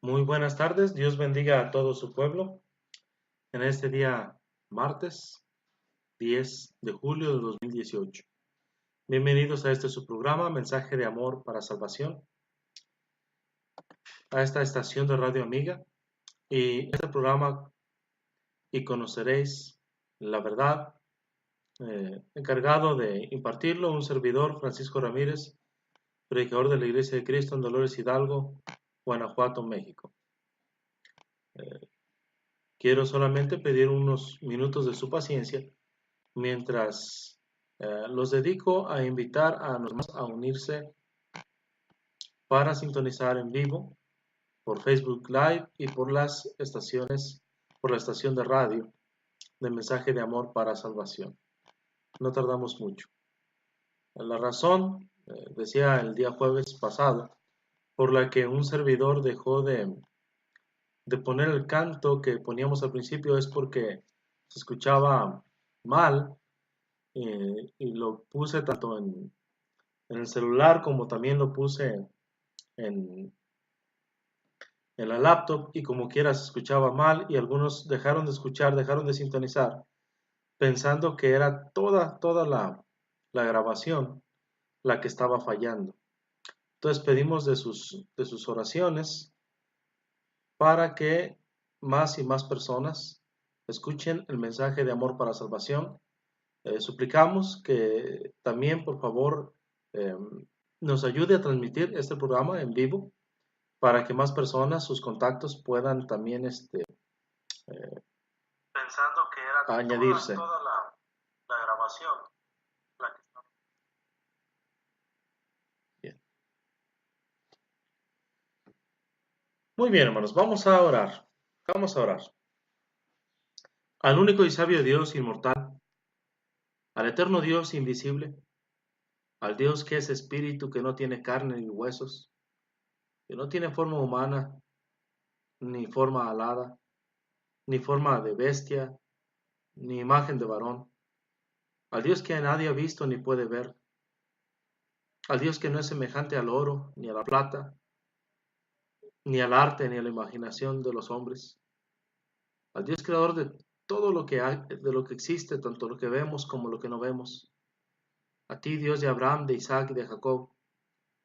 Muy buenas tardes, Dios bendiga a todo su pueblo en este día martes 10 de julio de 2018. Bienvenidos a este su programa, Mensaje de Amor para Salvación, a esta estación de Radio Amiga y este programa y conoceréis la verdad, encargado de impartirlo un servidor Francisco Ramírez, predicador de la Iglesia de Cristo en Dolores Hidalgo, Guanajuato, México. Quiero solamente pedir unos minutos de su paciencia mientras los dedico a invitar a los demás a unirse para sintonizar en vivo por Facebook Live y por las estaciones, por la estación de radio de Mensaje de Amor para Salvación. No tardamos mucho. La razón, decía el día jueves pasado, por la que un servidor dejó de poner el canto que poníamos al principio es porque se escuchaba mal, y lo puse tanto en el celular como también lo puse en, en la laptop, y como quiera se escuchaba mal y algunos dejaron de escuchar, dejaron de sintonizar pensando que era toda la grabación la que estaba fallando. Entonces pedimos de sus oraciones para que más y más personas escuchen el mensaje de amor para salvación. Suplicamos que también, por favor, eh, nos ayude a transmitir este programa en vivo para que más personas, sus contactos, puedan también pensando que era añadirse. Toda la grabación. La que está... Bien. Muy bien, hermanos, vamos a orar. Vamos a orar. Al único y sabio Dios inmortal, al eterno Dios invisible, al Dios que es espíritu, que no tiene carne ni huesos, que no tiene forma humana, ni forma alada, ni forma de bestia, ni imagen de varón, al Dios que nadie ha visto ni puede ver, al Dios que no es semejante al oro, ni a la plata, ni al arte, ni a la imaginación de los hombres, al Dios creador de todo lo que hay, de lo que existe, tanto lo que vemos como lo que no vemos, a ti, Dios de Abraham, de Isaac y de Jacob,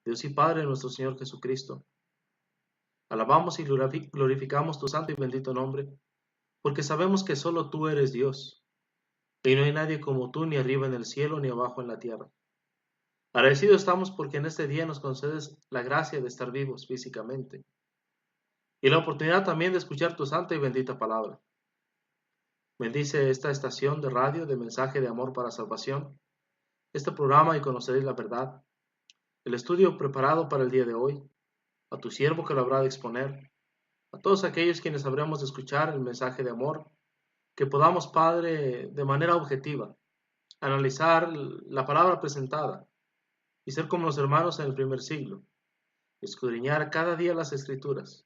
Dios y Padre de nuestro Señor Jesucristo. Alabamos y glorificamos tu santo y bendito nombre, porque sabemos que solo tú eres Dios, y no hay nadie como tú, ni arriba en el cielo, ni abajo en la tierra. Agradecidos estamos porque en este día nos concedes la gracia de estar vivos físicamente y la oportunidad también de escuchar tu santa y bendita palabra. Bendice esta estación de radio de mensaje de amor para salvación, este programa y conoceréis la verdad, el estudio preparado para el día de hoy, a tu siervo que lo habrá de exponer, a todos aquellos quienes habremos de escuchar el mensaje de amor, que podamos, Padre, de manera objetiva, analizar la palabra presentada y ser como los hermanos en el primer siglo, escudriñar cada día las escrituras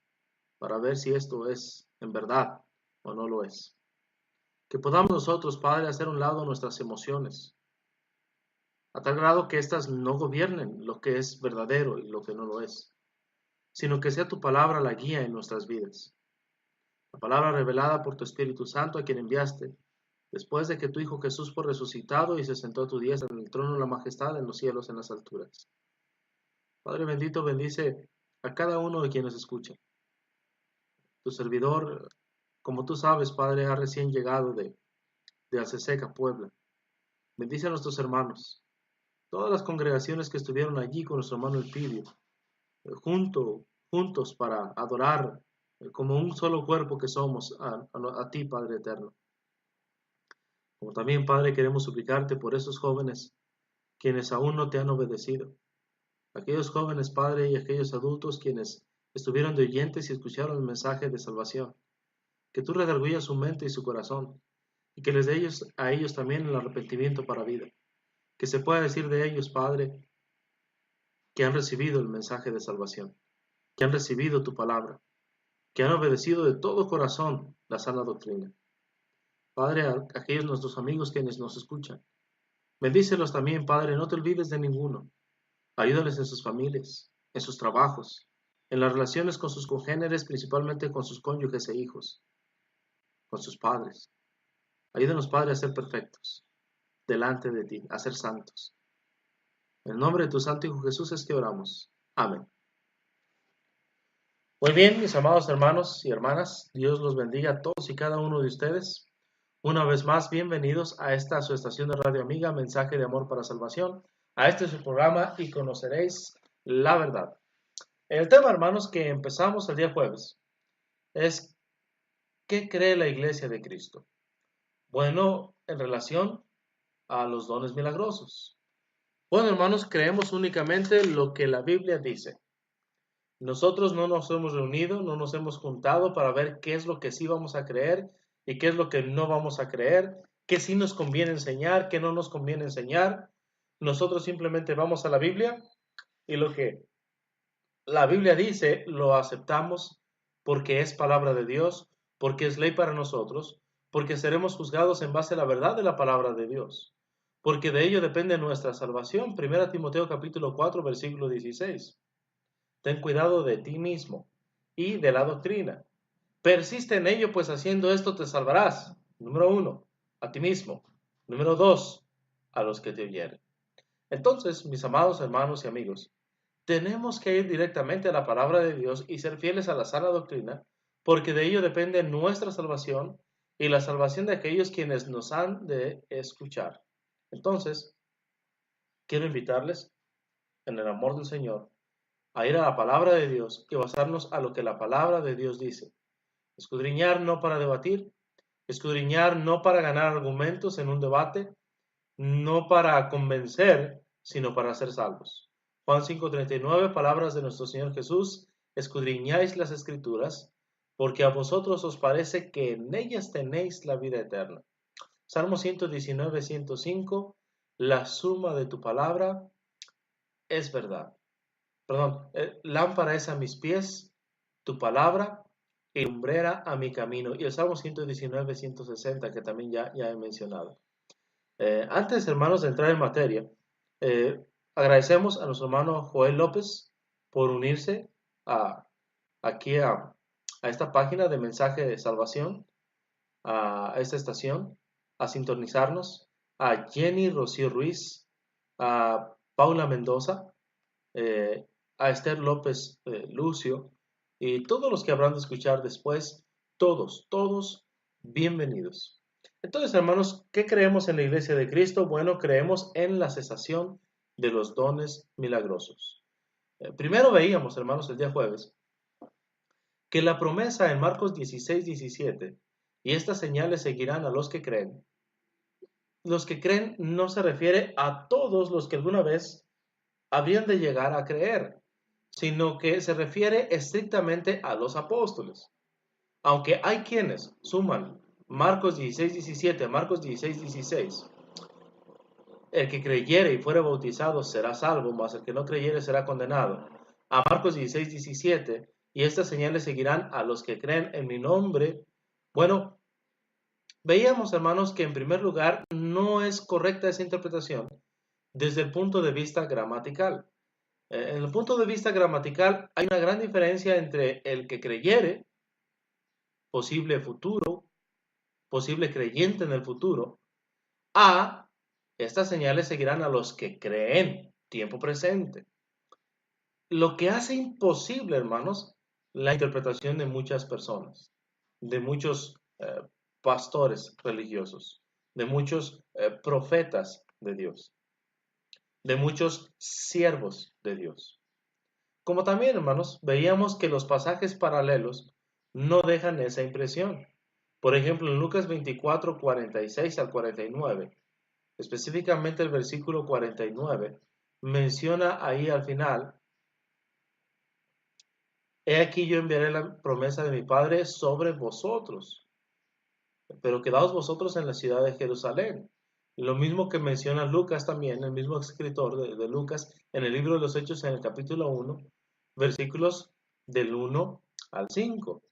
para ver si esto es en verdad o no lo es. Que podamos nosotros, Padre, hacer a un lado nuestras emociones, a tal grado que éstas no gobiernen lo que es verdadero y lo que no lo es, sino que sea tu palabra la guía en nuestras vidas. La palabra revelada por tu Espíritu Santo, a quien enviaste, después de que tu Hijo Jesús fue resucitado y se sentó a tu diestra en el trono de la majestad en los cielos en las alturas. Padre bendito, bendice a cada uno de quienes escuchan. Tu servidor, como tú sabes, Padre, ha recién llegado de Alceseca, Puebla. Bendice a nuestros hermanos, todas las congregaciones que estuvieron allí con nuestro hermano Elpidio, juntos para adorar como un solo cuerpo que somos a ti, Padre eterno. Como también, Padre, queremos suplicarte por esos jóvenes quienes aún no te han obedecido. Aquellos jóvenes, Padre, y aquellos adultos quienes estuvieron de oyentes y escucharon el mensaje de salvación. Que tú redargüyas su mente y su corazón, y que les dé a ellos también el arrepentimiento para vida. Que se pueda decir de ellos, Padre, que han recibido el mensaje de salvación, que han recibido tu palabra, que han obedecido de todo corazón la sana doctrina. Padre, a aquellos nuestros amigos quienes nos escuchan, bendícelos también, Padre, no te olvides de ninguno. Ayúdales en sus familias, en sus trabajos, en las relaciones con sus congéneres, principalmente con sus cónyuges e hijos, con sus padres. Ayúdanos, Padre, a ser perfectos delante de ti, a ser santos. En el nombre de tu Santo Hijo Jesús es que oramos. Amén. Muy bien, mis amados hermanos y hermanas, Dios los bendiga a todos y cada uno de ustedes. Una vez más, bienvenidos a esta su estación de radio amiga, Mensaje de Amor para Salvación. A este es su programa y conoceréis la verdad. El tema, hermanos, que empezamos el día jueves es ¿qué cree la Iglesia de Cristo? Bueno, en relación a los dones milagrosos. Bueno, hermanos, creemos únicamente lo que la Biblia dice. Nosotros no nos hemos reunido, no nos hemos juntado para ver qué es lo que sí vamos a creer y qué es lo que no vamos a creer, qué sí nos conviene enseñar, qué no nos conviene enseñar. Nosotros simplemente vamos a la Biblia y lo que la Biblia dice lo aceptamos porque es palabra de Dios, porque es ley para nosotros, porque seremos juzgados en base a la verdad de la palabra de Dios, porque de ello depende nuestra salvación. 1 Timoteo capítulo 4, versículo 16. Ten cuidado de ti mismo y de la doctrina. Persiste en ello, pues haciendo esto te salvarás. Número 1, a ti mismo. Número 2, a los que te oyeren. Entonces, mis amados hermanos y amigos, tenemos que ir directamente a la palabra de Dios y ser fieles a la sana doctrina, porque de ello depende nuestra salvación y la salvación de aquellos quienes nos han de escuchar. Entonces, quiero invitarles, en el amor del Señor, a ir a la palabra de Dios y basarnos a lo que la palabra de Dios dice. Escudriñar no para debatir, escudriñar no para ganar argumentos en un debate, no para convencer, sino para ser salvos. Juan 5:39, palabras de nuestro Señor Jesús, escudriñáis las Escrituras, porque a vosotros os parece que en ellas tenéis la vida eterna. Salmo 119, 105, la suma de tu palabra es verdad. Lámpara es a mis pies tu palabra y lumbrera a mi camino. Y el Salmo 119, 160, que también ya he mencionado. Antes, hermanos, de entrar en materia, agradecemos a nuestro hermano Joel López por unirse aquí a esta página de mensaje de salvación, a esta estación, a sintonizarnos, a Jenny Rocío Ruiz, a Paula Mendoza, a Esther López Lucio y todos los que habrán de escuchar después, todos bienvenidos. Entonces, hermanos, ¿qué creemos en la Iglesia de Cristo? Bueno, creemos en la cesación de los dones milagrosos. Primero veíamos, hermanos, el día jueves, que la promesa en Marcos 16, 17, y estas señales seguirán a los que creen. Los que creen no se refiere a todos los que alguna vez habrían de llegar a creer, sino que se refiere estrictamente a los apóstoles. Aunque hay quienes suman Marcos 16, 17, Marcos 16, 16. El que creyere y fuere bautizado será salvo, mas el que no creyere será condenado. A Marcos 16, 17, y estas señales seguirán a los que creen en mi nombre. Bueno, veíamos, hermanos, que en primer lugar no es correcta esa interpretación desde el punto de vista gramatical. En el punto de vista gramatical hay una gran diferencia entre el que creyere, posible futuro, posible creyente en el futuro, a estas señales seguirán a los que creen, tiempo presente. Lo que hace imposible, hermanos, la interpretación de muchas personas, de muchos pastores religiosos, de muchos profetas de Dios, de muchos siervos de Dios. Como también, hermanos, veíamos que los pasajes paralelos no dejan esa impresión. Por ejemplo, en Lucas 24, 46 al 49, específicamente el versículo 49, menciona ahí al final: he aquí yo enviaré la promesa de mi Padre sobre vosotros, pero quedaos vosotros en la ciudad de Jerusalén. Lo mismo que menciona Lucas también, el mismo escritor de Lucas, en el libro de los Hechos, en el capítulo 1, versículos del 1 al 5.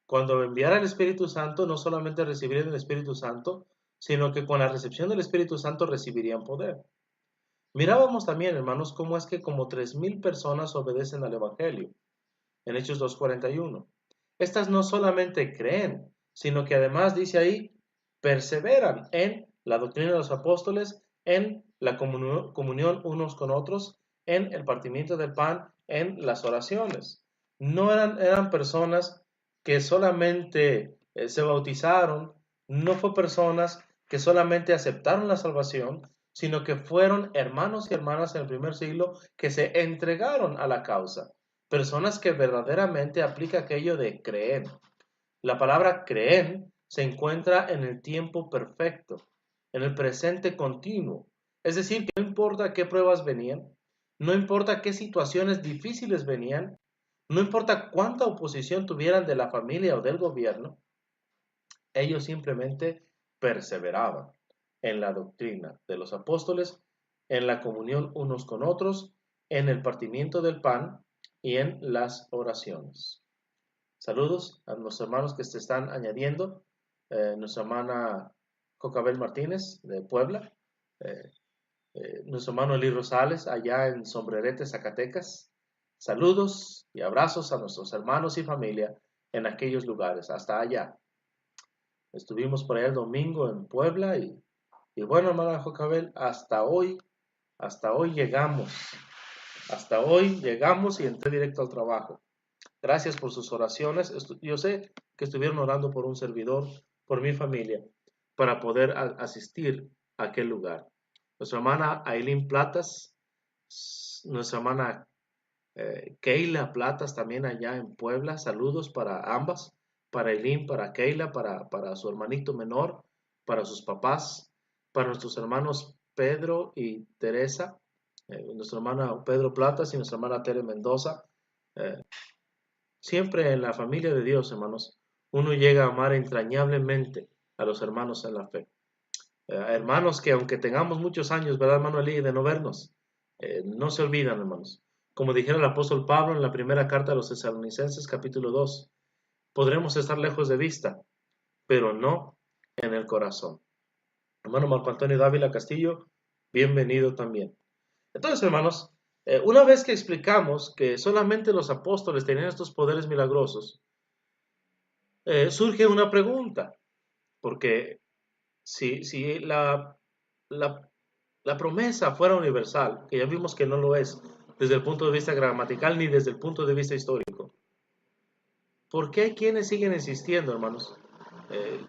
Cuando enviara el Espíritu Santo, no solamente recibirían el Espíritu Santo, sino que con la recepción del Espíritu Santo recibirían poder. Mirábamos también, hermanos, cómo es que como 3,000 personas obedecen al Evangelio. en Hechos 2:41. Estas no solamente creen, sino que además dice ahí, perseveran en la doctrina de los apóstoles, en la comunión unos con otros, en el partimiento del pan, en las oraciones. No eran personas que solamente se bautizaron, no fue personas que solamente aceptaron la salvación, sino que fueron hermanos y hermanas en el primer siglo que se entregaron a la causa. Personas que verdaderamente aplica aquello de creer. La palabra creer se encuentra en el tiempo perfecto, en el presente continuo. Es decir, que no importa qué pruebas venían, no importa qué situaciones difíciles venían, no importa cuánta oposición tuvieran de la familia o del gobierno, ellos simplemente perseveraban en la doctrina de los apóstoles, en la comunión unos con otros, en el partimiento del pan y en las oraciones. Saludos a los hermanos que se están añadiendo. Nuestra hermana Cocabel Martínez de Puebla, nuestro hermano Eli Rosales allá en Sombrerete, Zacatecas. Saludos y abrazos a nuestros hermanos y familia en aquellos lugares, hasta allá. Estuvimos por allá el domingo en Puebla y bueno, hermana Jocabel, hasta hoy llegamos. Hasta hoy llegamos y entré directo al trabajo. Gracias por sus oraciones. Yo sé que estuvieron orando por un servidor, por mi familia, para poder asistir a aquel lugar. Nuestra hermana Aileen Platas, nuestra hermana Keila Platas también allá en Puebla. Saludos para ambas, para Aileen, para Keila, para su hermanito menor, para sus papás, para nuestros hermanos Pedro y Teresa, nuestro hermano Pedro Platas y nuestra hermana Tere Mendoza. Siempre en la familia de Dios, hermanos, uno llega a amar entrañablemente a los hermanos en la fe. Hermanos que aunque tengamos muchos años, ¿verdad, hermano Eli, de no vernos? No se olvidan, hermanos. Como dijera el apóstol Pablo en la primera carta a los Tesalonicenses, capítulo 2, podremos estar lejos de vista, pero no en el corazón. Hermano Marco Antonio Dávila Castillo, bienvenido también. Entonces, hermanos, una vez que explicamos que solamente los apóstoles tenían estos poderes milagrosos, surge una pregunta, porque si la promesa fuera universal, que ya vimos que no lo es desde el punto de vista gramatical ni desde el punto de vista histórico, ¿por qué hay quienes siguen insistiendo, hermanos? Eh,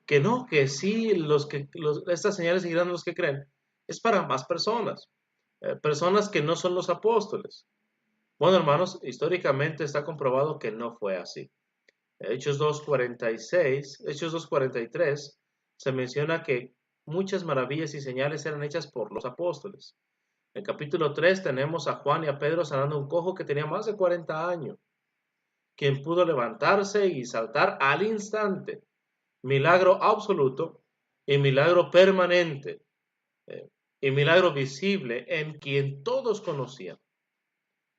que no, que sí, estas señales seguirán los que creen. Es para más personas, personas que no son los apóstoles. Bueno, hermanos, históricamente está comprobado que no fue así. Hechos 2:46, Hechos 2:43, se menciona que muchas maravillas y señales eran hechas por los apóstoles. En el capítulo 3 tenemos a Juan y a Pedro sanando un cojo que tenía más de 40 años, quien pudo levantarse y saltar al instante. Milagro absoluto y milagro permanente, y milagro visible en quien todos conocían.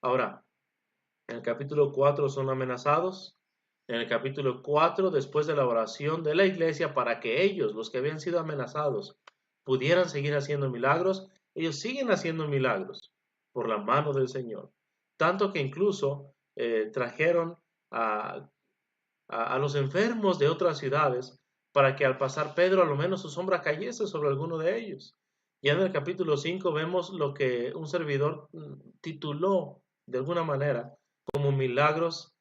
Ahora, en el capítulo 4 son amenazados. En el capítulo 4, después de la oración de la iglesia para que ellos, los que habían sido amenazados, pudieran seguir haciendo milagros, ellos siguen haciendo milagros por la mano del Señor. Tanto que incluso trajeron a los enfermos de otras ciudades para que al pasar Pedro a lo menos su sombra cayese sobre alguno de ellos. Ya en el capítulo 5 vemos lo que un servidor tituló de alguna manera como milagros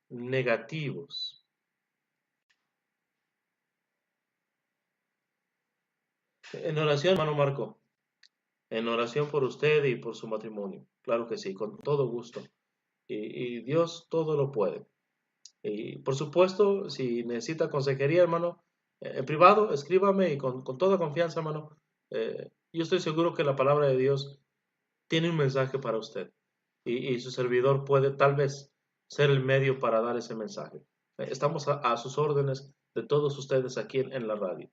negativos. En oración, hermano Marco, en oración por usted y por su matrimonio. Claro que sí, con todo gusto. Y Dios todo lo puede. Y por supuesto, si necesita consejería, hermano, en privado, escríbame y con toda confianza, hermano. Yo estoy seguro que la palabra de Dios tiene un mensaje para usted. Y su servidor puede tal vez ser el medio para dar ese mensaje. Estamos a sus órdenes de todos ustedes aquí en la radio.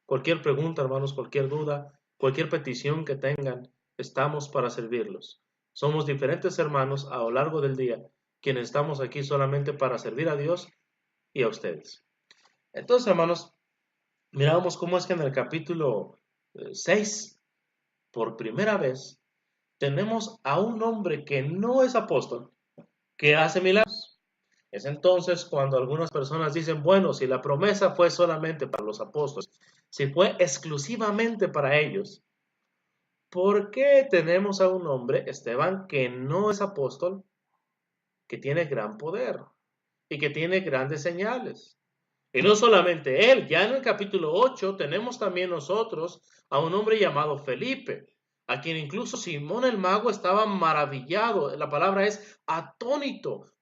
Cualquier pregunta, hermanos, cualquier duda, cualquier petición que tengan, estamos para servirlos. Somos diferentes hermanos a lo largo del día, quienes estamos aquí solamente para servir a Dios y a ustedes. Entonces, hermanos, miramos cómo es que en el capítulo 6, por primera vez, tenemos a un hombre que no es apóstol, que hace milagros. Es entonces cuando algunas personas dicen, bueno, si la promesa fue solamente para los apóstoles, si fue exclusivamente para ellos, ¿por qué tenemos a un hombre, Esteban, que no es apóstol, que tiene gran poder y que tiene grandes señales? Y no solamente él, ya en el capítulo 8 tenemos también nosotros a un hombre llamado Felipe, a quien incluso Simón el mago estaba maravillado. La palabra es atónito.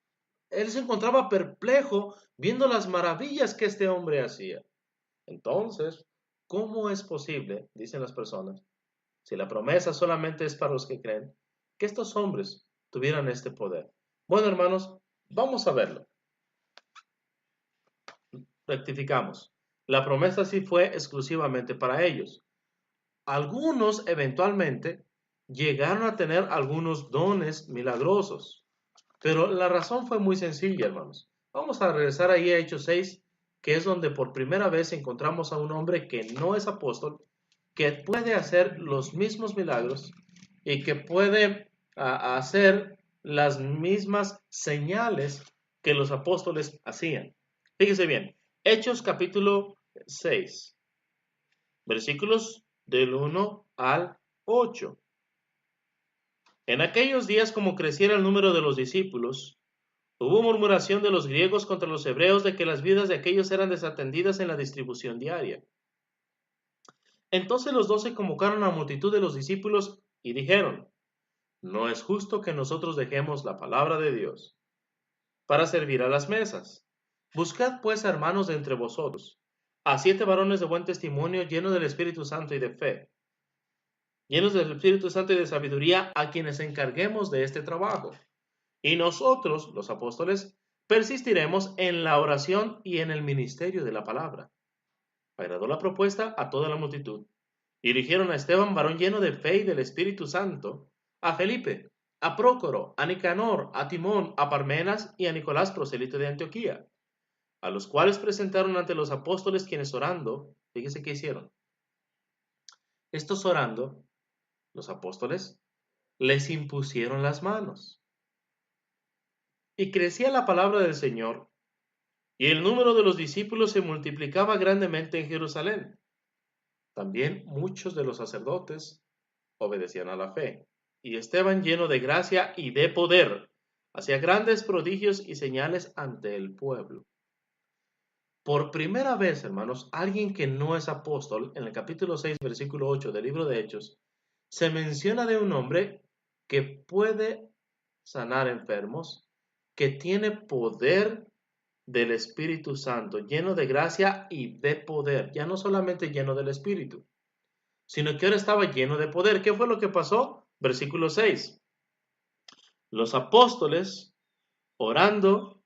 Él se encontraba perplejo viendo las maravillas que este hombre hacía. Entonces, ¿cómo es posible, dicen las personas, si la promesa solamente es para los que creen, que estos hombres tuvieran este poder? Bueno, hermanos, vamos a verlo. Rectificamos. La promesa sí fue exclusivamente para ellos. Algunos eventualmente llegaron a tener algunos dones milagrosos, pero la razón fue muy sencilla, hermanos. Vamos a regresar ahí a Hechos 6, que es donde por primera vez encontramos a un hombre que no es apóstol, que puede hacer los mismos milagros y que puede hacer las mismas señales que los apóstoles hacían. Fíjese bien, Hechos capítulo 6, versículos del 1 al 8. En aquellos días, como creciera el número de los discípulos, hubo murmuración de los griegos contra los hebreos de que las vidas de aquellos eran desatendidas en la distribución diaria. Entonces los 12 convocaron a la multitud de los discípulos y dijeron, no es justo que nosotros dejemos la palabra de Dios para servir a las mesas. Buscad pues, hermanos, de entre vosotros, a 7 varones de buen testimonio, llenos del Espíritu Santo y de fe, llenos del Espíritu Santo y de sabiduría, a quienes encarguemos de este trabajo. Y nosotros, los apóstoles, persistiremos en la oración y en el ministerio de la palabra. Agradó la propuesta a toda la multitud. Y eligieron a Esteban, varón lleno de fe y del Espíritu Santo, a Felipe, a Prócoro, a Nicanor, a Timón, a Parmenas y a Nicolás, prosélito de Antioquía, a los cuales presentaron ante los apóstoles, quienes orando, fíjese qué hicieron. Estos orando, los apóstoles, les impusieron las manos. Y crecía la palabra del Señor, y el número de los discípulos se multiplicaba grandemente en Jerusalén. También muchos de los sacerdotes obedecían a la fe, y Esteban, lleno de gracia y de poder, hacía grandes prodigios y señales ante el pueblo. Por primera vez, hermanos, alguien que no es apóstol, en el capítulo 6, versículo 8 del libro de Hechos, se menciona de un hombre que puede sanar enfermos, que tiene poder del Espíritu Santo, lleno de gracia y de poder, ya no solamente lleno del Espíritu, sino que ahora estaba lleno de poder. ¿Qué fue lo que pasó? Versículo 6. Los apóstoles, orando,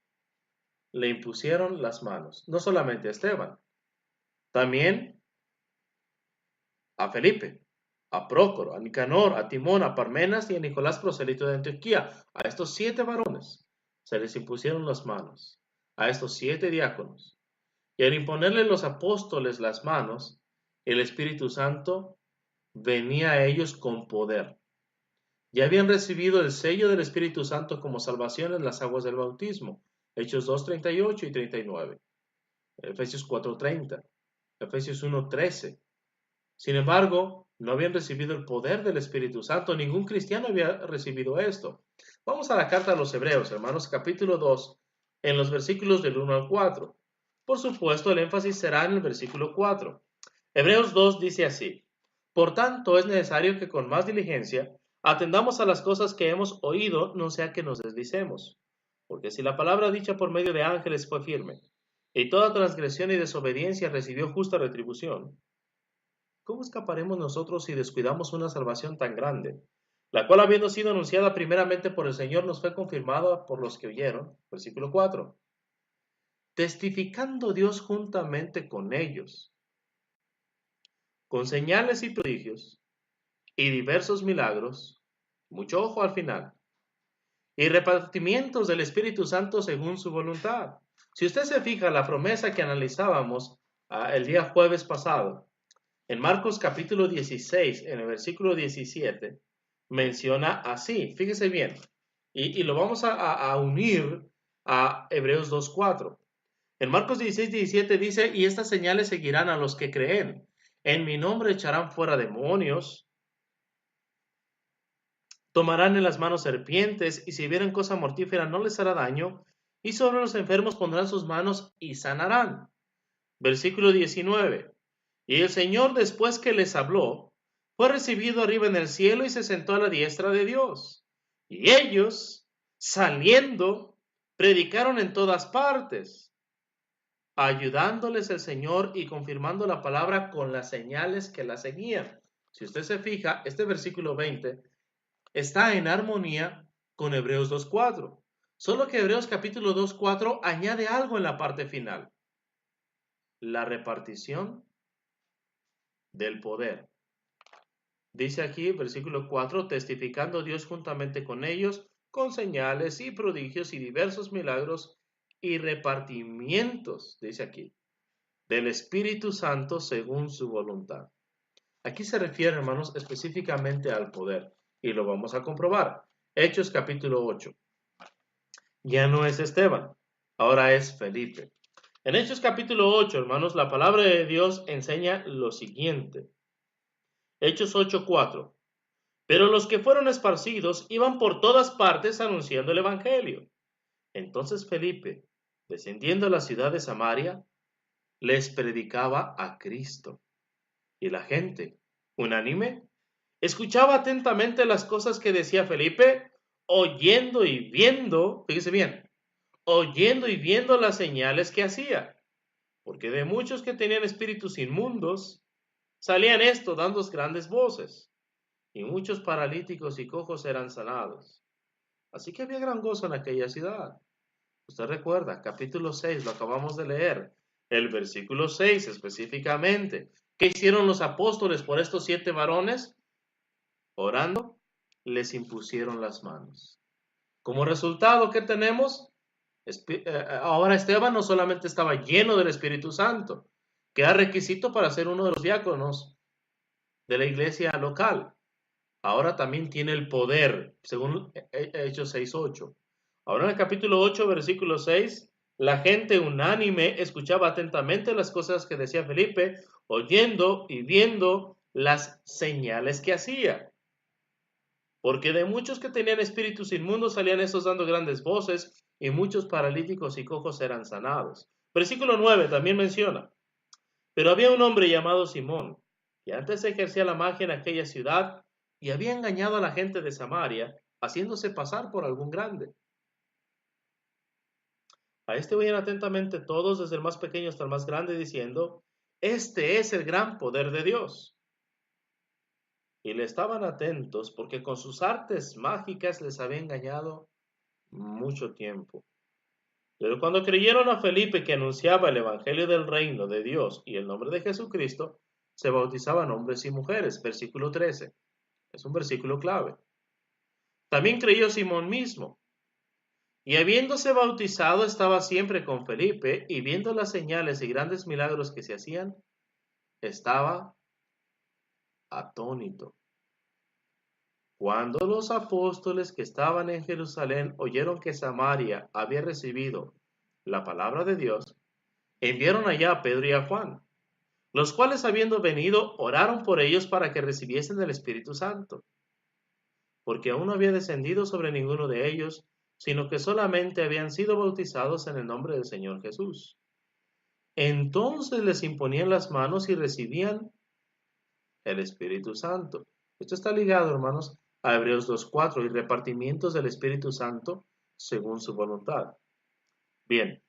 le impusieron las manos, no solamente a Esteban, también a Felipe, a Prócoro, a Nicanor, a Timón, a Parmenas y a Nicolás, prosélito de Antioquía. A estos 7 varones se les impusieron las manos, a estos 7 diáconos. Y al imponerle los apóstoles las manos, el Espíritu Santo venía a ellos con poder. Ya habían recibido el sello del Espíritu Santo como salvación en las aguas del bautismo. Hechos 2, 38 y 39. Efesios 4, 30. Efesios 1, 13. Sin embargo, no habían recibido el poder del Espíritu Santo. Ningún cristiano había recibido esto. Vamos a la carta a los Hebreos, hermanos, capítulo 2, en los versículos del 1 al 4. Por supuesto, el énfasis será en el versículo 4. Hebreos 2 dice así: por tanto, es necesario que con más diligencia atendamos a las cosas que hemos oído, no sea que nos deslicemos. Porque si la palabra dicha por medio de ángeles fue firme, y toda transgresión y desobediencia recibió justa retribución, ¿cómo escaparemos nosotros si descuidamos una salvación tan grande, la cual, habiendo sido anunciada primeramente por el Señor, nos fue confirmada por los que oyeron? Versículo 4. Testificando Dios juntamente con ellos, con señales y prodigios, y diversos milagros, mucho ojo al final, y repartimientos del Espíritu Santo según su voluntad. Si usted se fija, la promesa que analizábamos el día jueves pasado, en Marcos capítulo 16, en el versículo 17, menciona así. Fíjese bien. Y lo vamos a unir a Hebreos 2:4. En Marcos 16:17 dice, y estas señales seguirán a los que creen. En mi nombre echarán fuera demonios, tomarán en las manos serpientes, y si vieren cosa mortífera no les hará daño, y sobre los enfermos pondrán sus manos y sanarán. Versículo 19. Y el Señor, después que les habló, fue recibido arriba en el cielo y se sentó a la diestra de Dios. Y ellos, saliendo, predicaron en todas partes, ayudándoles el Señor y confirmando la palabra con las señales que la seguían. Si usted se fija, este versículo 20 está en armonía con Hebreos 2:4. Solo que Hebreos capítulo 2:4 añade algo en la parte final. La repartición del poder. Dice aquí, versículo 4, testificando Dios juntamente con ellos, con señales y prodigios y diversos milagros y repartimientos, dice aquí, del Espíritu Santo según su voluntad. Aquí se refiere, hermanos, específicamente al poder, y lo vamos a comprobar. Hechos capítulo 8. Ya no es Esteban, ahora es Felipe. En Hechos capítulo 8, hermanos, la palabra de Dios enseña lo siguiente. Hechos 8:4. Pero los que fueron esparcidos iban por todas partes anunciando el evangelio. Entonces Felipe, descendiendo a la ciudad de Samaria, les predicaba a Cristo. Y la gente, unánime, escuchaba atentamente las cosas que decía Felipe, oyendo y viendo, fíjese bien, oyendo y viendo las señales que hacía. Porque de muchos que tenían espíritus inmundos, salían esto dando grandes voces, y muchos paralíticos y cojos eran sanados. Así que había gran gozo en aquella ciudad. Usted recuerda, capítulo 6, lo acabamos de leer, el versículo 6 específicamente. ¿Qué hicieron los apóstoles por estos 7 varones? Orando, les impusieron las manos. Como resultado, ¿qué tenemos? Ahora Esteban no solamente estaba lleno del Espíritu Santo, que era requisito para ser uno de los diáconos de la iglesia local. Ahora también tiene el poder, según Hechos 6:8. Ahora en el capítulo 8, versículo 6, la gente unánime escuchaba atentamente las cosas que decía Felipe, oyendo y viendo las señales que hacía. Porque de muchos que tenían espíritus inmundos salían estos dando grandes voces, y muchos paralíticos y cojos eran sanados. Versículo 9 también menciona, pero había un hombre llamado Simón, que antes ejercía la magia en aquella ciudad, y había engañado a la gente de Samaria, haciéndose pasar por algún grande. A este oían atentamente todos, desde el más pequeño hasta el más grande, diciendo, este es el gran poder de Dios. Y le estaban atentos, porque con sus artes mágicas les había engañado mucho tiempo. Pero cuando creyeron a Felipe, que anunciaba el evangelio del reino de Dios y el nombre de Jesucristo, se bautizaban hombres y mujeres. Versículo 13. Es un versículo clave. También creyó Simón mismo, y habiéndose bautizado estaba siempre con Felipe, y viendo las señales y grandes milagros que se hacían, estaba atónito. Cuando los apóstoles que estaban en Jerusalén oyeron que Samaria había recibido la palabra de Dios, enviaron allá a Pedro y a Juan, los cuales habiendo venido oraron por ellos para que recibiesen el Espíritu Santo, porque aún no había descendido sobre ninguno de ellos, sino que solamente habían sido bautizados en el nombre del Señor Jesús. Entonces les imponían las manos y recibían el Espíritu Santo. Esto está ligado, hermanos, a Hebreos 2:4 y repartimientos del Espíritu Santo según su voluntad. Bien,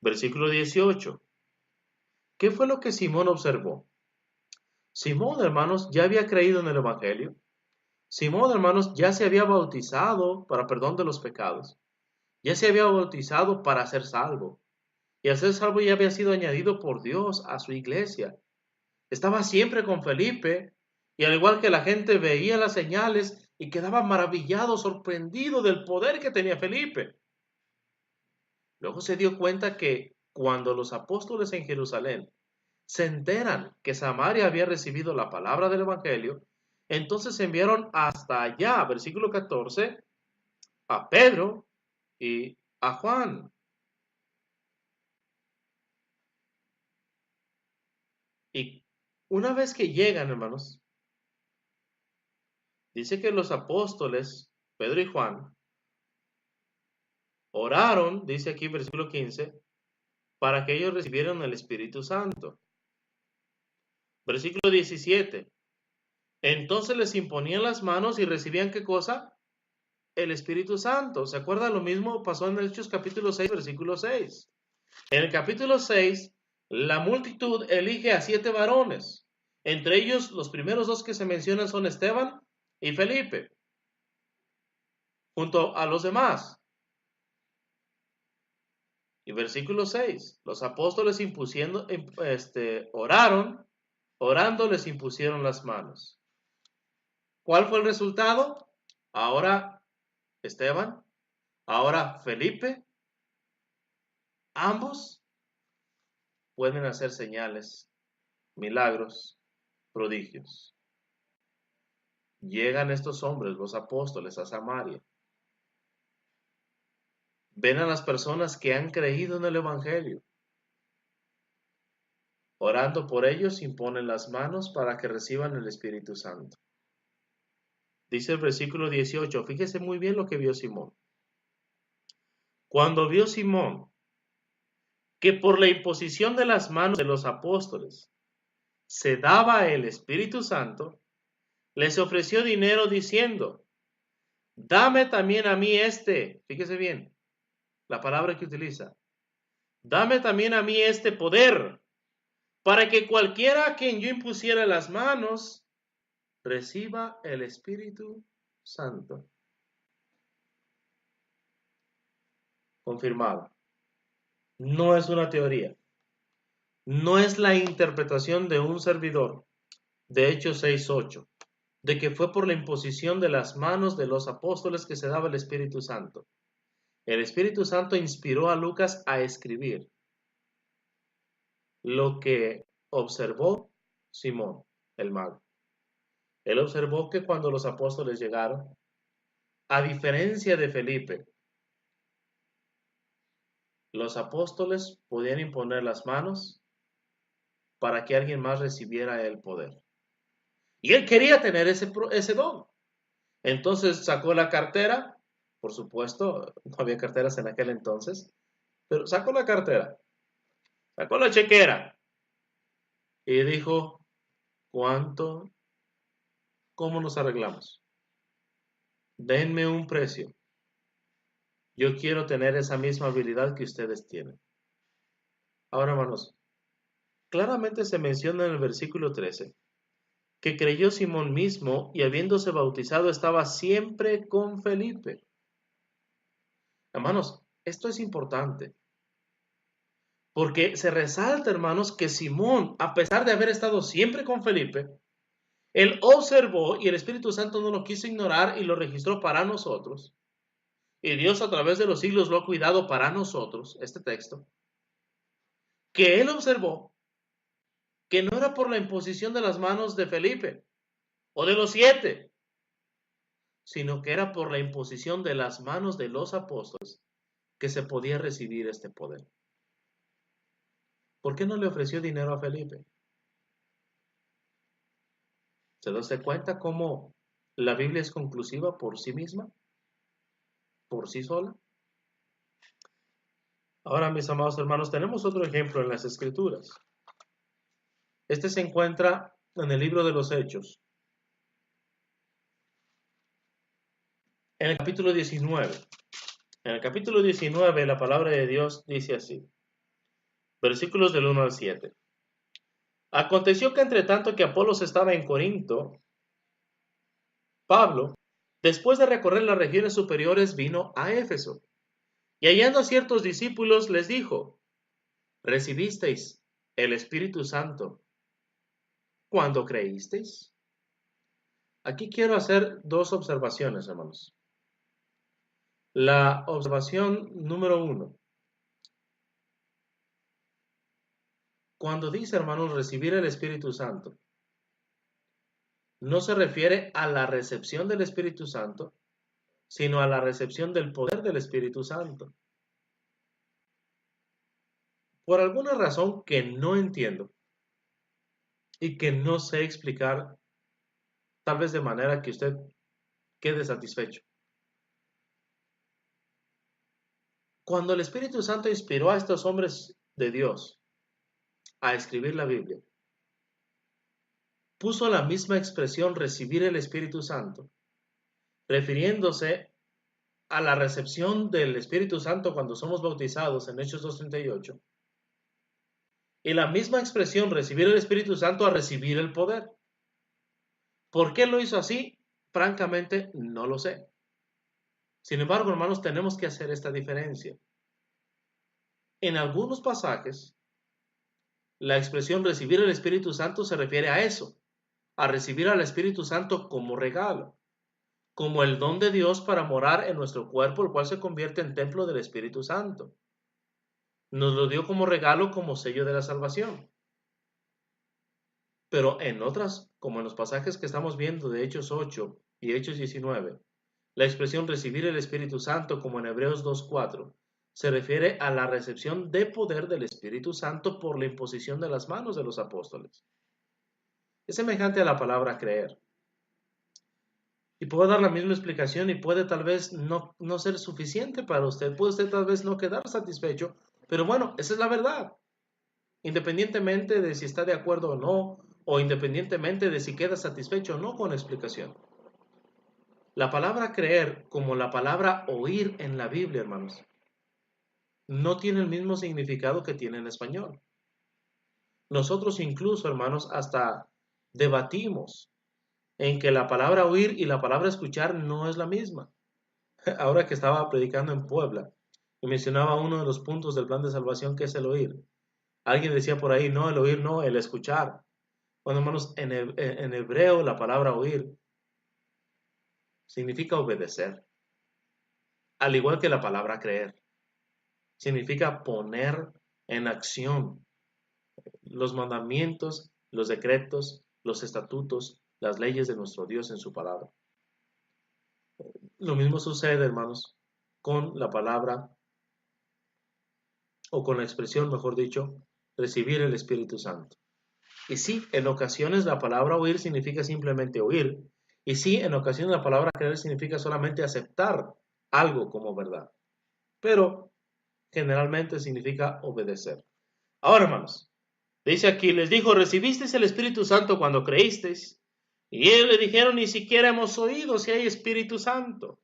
versículo 18. ¿Qué fue lo que Simón observó? Simón, hermanos, ya había creído en el Evangelio. Simón, hermanos, ya se había bautizado para perdón de los pecados. Ya se había bautizado para ser salvo. Y al ser salvo ya había sido añadido por Dios a su iglesia. Estaba siempre con Felipe, y al igual que la gente veía las señales y quedaba maravillado, sorprendido del poder que tenía Felipe. Luego se dio cuenta que cuando los apóstoles en Jerusalén se enteran que Samaria había recibido la palabra del Evangelio, Entonces enviaron hasta allá, versículo 14, a Pedro y a Juan. Y una vez que llegan, hermanos, dice que los apóstoles, Pedro y Juan, oraron, dice aquí versículo 15, para que ellos recibieran el Espíritu Santo. Versículo 17. Entonces les imponían las manos y recibían ¿qué cosa? El Espíritu Santo. ¿Se acuerda? Lo mismo pasó en Hechos capítulo 6, versículo 6. En el capítulo 6, la multitud elige a 7 varones. Entre ellos, los primeros 2 que se mencionan son Esteban y Felipe, junto a los demás. Y versículo 6, los apóstoles oraron, orando les impusieron las manos. ¿Cuál fue el resultado? Ahora Esteban, ahora Felipe, ambos pueden hacer señales, milagros, prodigios. Llegan estos hombres, los apóstoles, a Samaria. Ven a las personas que han creído en el Evangelio. Orando por ellos, imponen las manos para que reciban el Espíritu Santo. Dice el versículo 18, fíjese muy bien lo que vio Simón. Cuando vio Simón que por la imposición de las manos de los apóstoles se daba el Espíritu Santo, les ofreció dinero diciendo, dame también a mí fíjese bien, la palabra que utiliza, dame también a mí este poder, para que cualquiera a quien yo impusiera las manos reciba el Espíritu Santo. Confirmado. No es una teoría. No es la interpretación de un servidor, de Hechos 6:8, de que fue por la imposición de las manos de los apóstoles que se daba el Espíritu Santo. El Espíritu Santo inspiró a Lucas a escribir lo que observó Simón, el mago. Él observó que cuando los apóstoles llegaron, a diferencia de Felipe, los apóstoles podían imponer las manos para que alguien más recibiera el poder. Y él quería tener ese don. Entonces sacó la cartera, por supuesto, no había carteras en aquel entonces, pero sacó la cartera, sacó la chequera y dijo, ¿cuánto? ¿Cómo nos arreglamos? Denme un precio. Yo quiero tener esa misma habilidad que ustedes tienen. Ahora, hermanos, claramente se menciona en el versículo 13 que creyó Simón mismo y habiéndose bautizado estaba siempre con Felipe. Hermanos, esto es importante. Porque se resalta, hermanos, que Simón, a pesar de haber estado siempre con Felipe, él observó y el Espíritu Santo no lo quiso ignorar y lo registró para nosotros. Y Dios a través de los siglos lo ha cuidado para nosotros, este texto, que él observó que no era por la imposición de las manos de Felipe o de los 7, sino que era por la imposición de las manos de los apóstoles que se podía recibir este poder. ¿Por qué no le ofreció dinero a Felipe? ¿Se da cuenta cómo la Biblia es conclusiva por sí misma? ¿Por sí sola? Ahora, mis amados hermanos, tenemos otro ejemplo en las Escrituras. Este se encuentra en el libro de los Hechos, en el capítulo 19. En el capítulo 19 la palabra de Dios dice así, versículos del 1 al 7. Aconteció que entre tanto que Apolos estaba en Corinto, Pablo, después de recorrer las regiones superiores, vino a Éfeso. Y hallando a ciertos discípulos, les dijo, ¿recibisteis el Espíritu Santo cuando creísteis? Aquí quiero hacer dos observaciones, hermanos. La observación número 1. Cuando dice, hermanos, recibir el Espíritu Santo, no se refiere a la recepción del Espíritu Santo, sino a la recepción del poder del Espíritu Santo. Por alguna razón que no entiendo y que no sé explicar, tal vez de manera que usted quede satisfecho. Cuando el Espíritu Santo inspiró a estos hombres de Dios a escribir la Biblia, puso la misma expresión recibir el Espíritu Santo, refiriéndose a la recepción del Espíritu Santo cuando somos bautizados en Hechos 2:38, y la misma expresión recibir el Espíritu Santo a recibir el poder. ¿Por qué lo hizo así? Francamente, no lo sé. Sin embargo, hermanos, tenemos que hacer esta diferencia. En algunos pasajes, la expresión recibir el Espíritu Santo se refiere a eso, a recibir al Espíritu Santo como regalo, como el don de Dios para morar en nuestro cuerpo, el cual se convierte en templo del Espíritu Santo. Nos lo dio como regalo, como sello de la salvación. Pero en otras, como en los pasajes que estamos viendo de Hechos 8 y Hechos 19, la expresión recibir el Espíritu Santo, como en Hebreos 2:4, se refiere a la recepción de poder del Espíritu Santo por la imposición de las manos de los apóstoles. Es semejante a la palabra creer. Y puedo dar la misma explicación y puede tal vez no ser suficiente para usted. Puede usted tal vez no quedar satisfecho, pero bueno, esa es la verdad. Independientemente de si está de acuerdo o no, o independientemente de si queda satisfecho o no con la explicación. La palabra creer, como la palabra oír en la Biblia, hermanos, no tiene el mismo significado que tiene en español. Nosotros incluso, hermanos, hasta debatimos en que la palabra oír y la palabra escuchar no es la misma. Ahora que estaba predicando en Puebla y mencionaba uno de los puntos del plan de salvación que es el oír. Alguien decía por ahí, no, el oír no, el escuchar. Bueno, hermanos, en hebreo la palabra oír significa obedecer, al igual que la palabra creer. Significa poner en acción los mandamientos, los decretos, los estatutos, las leyes de nuestro Dios en su palabra. Lo mismo sucede, hermanos, con la palabra, o con la expresión, mejor dicho, recibir el Espíritu Santo. Y sí, en ocasiones la palabra oír significa simplemente oír. Y sí, en ocasiones la palabra creer significa solamente aceptar algo como verdad. Pero generalmente significa obedecer. Ahora, hermanos, dice aquí, les dijo, ¿recibisteis el Espíritu Santo cuando creísteis? Y ellos le dijeron, ni siquiera hemos oído si hay Espíritu Santo.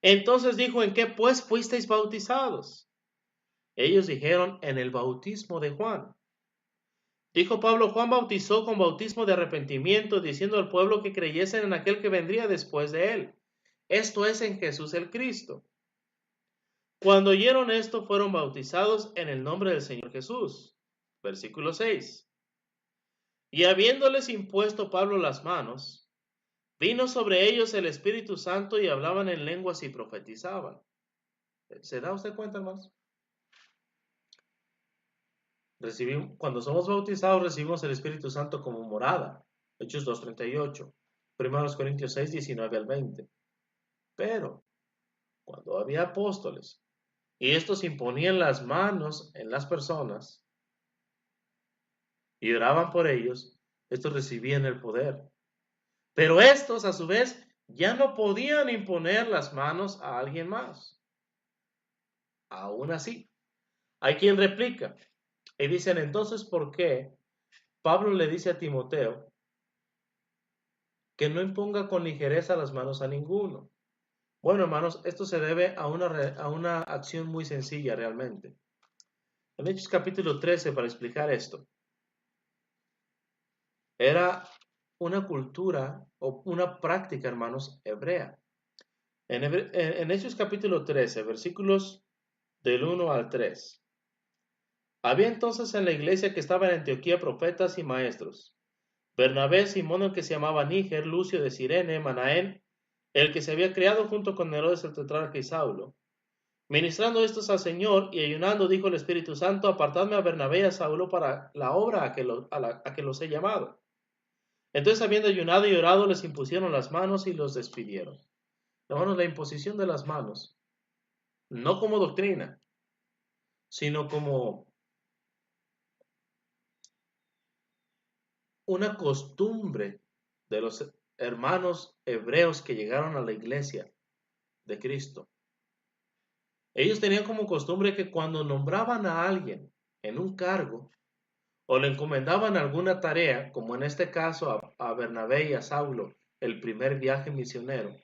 Entonces dijo, ¿en qué pues fuisteis bautizados? Ellos dijeron, en el bautismo de Juan. Dijo Pablo, Juan bautizó con bautismo de arrepentimiento, diciendo al pueblo que creyesen en aquel que vendría después de él. Esto es en Jesús el Cristo. Cuando oyeron esto, fueron bautizados en el nombre del Señor Jesús. Versículo 6. Y habiéndoles impuesto Pablo las manos, vino sobre ellos el Espíritu Santo y hablaban en lenguas y profetizaban. ¿Se da usted cuenta, hermanos? Cuando somos bautizados recibimos el Espíritu Santo como morada. Hechos 2:38. 1 Corintios 6:19 al 20. Pero cuando había apóstoles y estos imponían las manos en las personas y oraban por ellos, estos recibían el poder. Pero estos, a su vez, ya no podían imponer las manos a alguien más. Aún así, hay quien replica y dicen entonces, ¿por qué Pablo le dice a Timoteo que no imponga con ligereza las manos a ninguno? Bueno, hermanos, esto se debe a una acción muy sencilla realmente. En Hechos capítulo 13, para explicar esto, era una cultura o una práctica, hermanos, hebrea. En Hechos capítulo 13, versículos del 1 al 3. Había entonces en la iglesia que estaba en Antioquía profetas y maestros. Bernabé, Simón el que se llamaba Níger, Lucio de Cirene, Manaén, el que se había criado junto con Herodes el tetrarca y Saulo. Ministrando estos al Señor y ayunando, dijo el Espíritu Santo, apartadme a Bernabé y a Saulo para la obra a que los he llamado. Entonces, habiendo ayunado y orado, les impusieron las manos y los despidieron. Hermanos, la imposición de las manos, no como doctrina, sino como una costumbre de los hermanos hebreos que llegaron a la iglesia de Cristo. Ellos tenían como costumbre que cuando nombraban a alguien en un cargo o le encomendaban alguna tarea, como en este caso a Bernabé y a Saulo, el primer viaje misionero,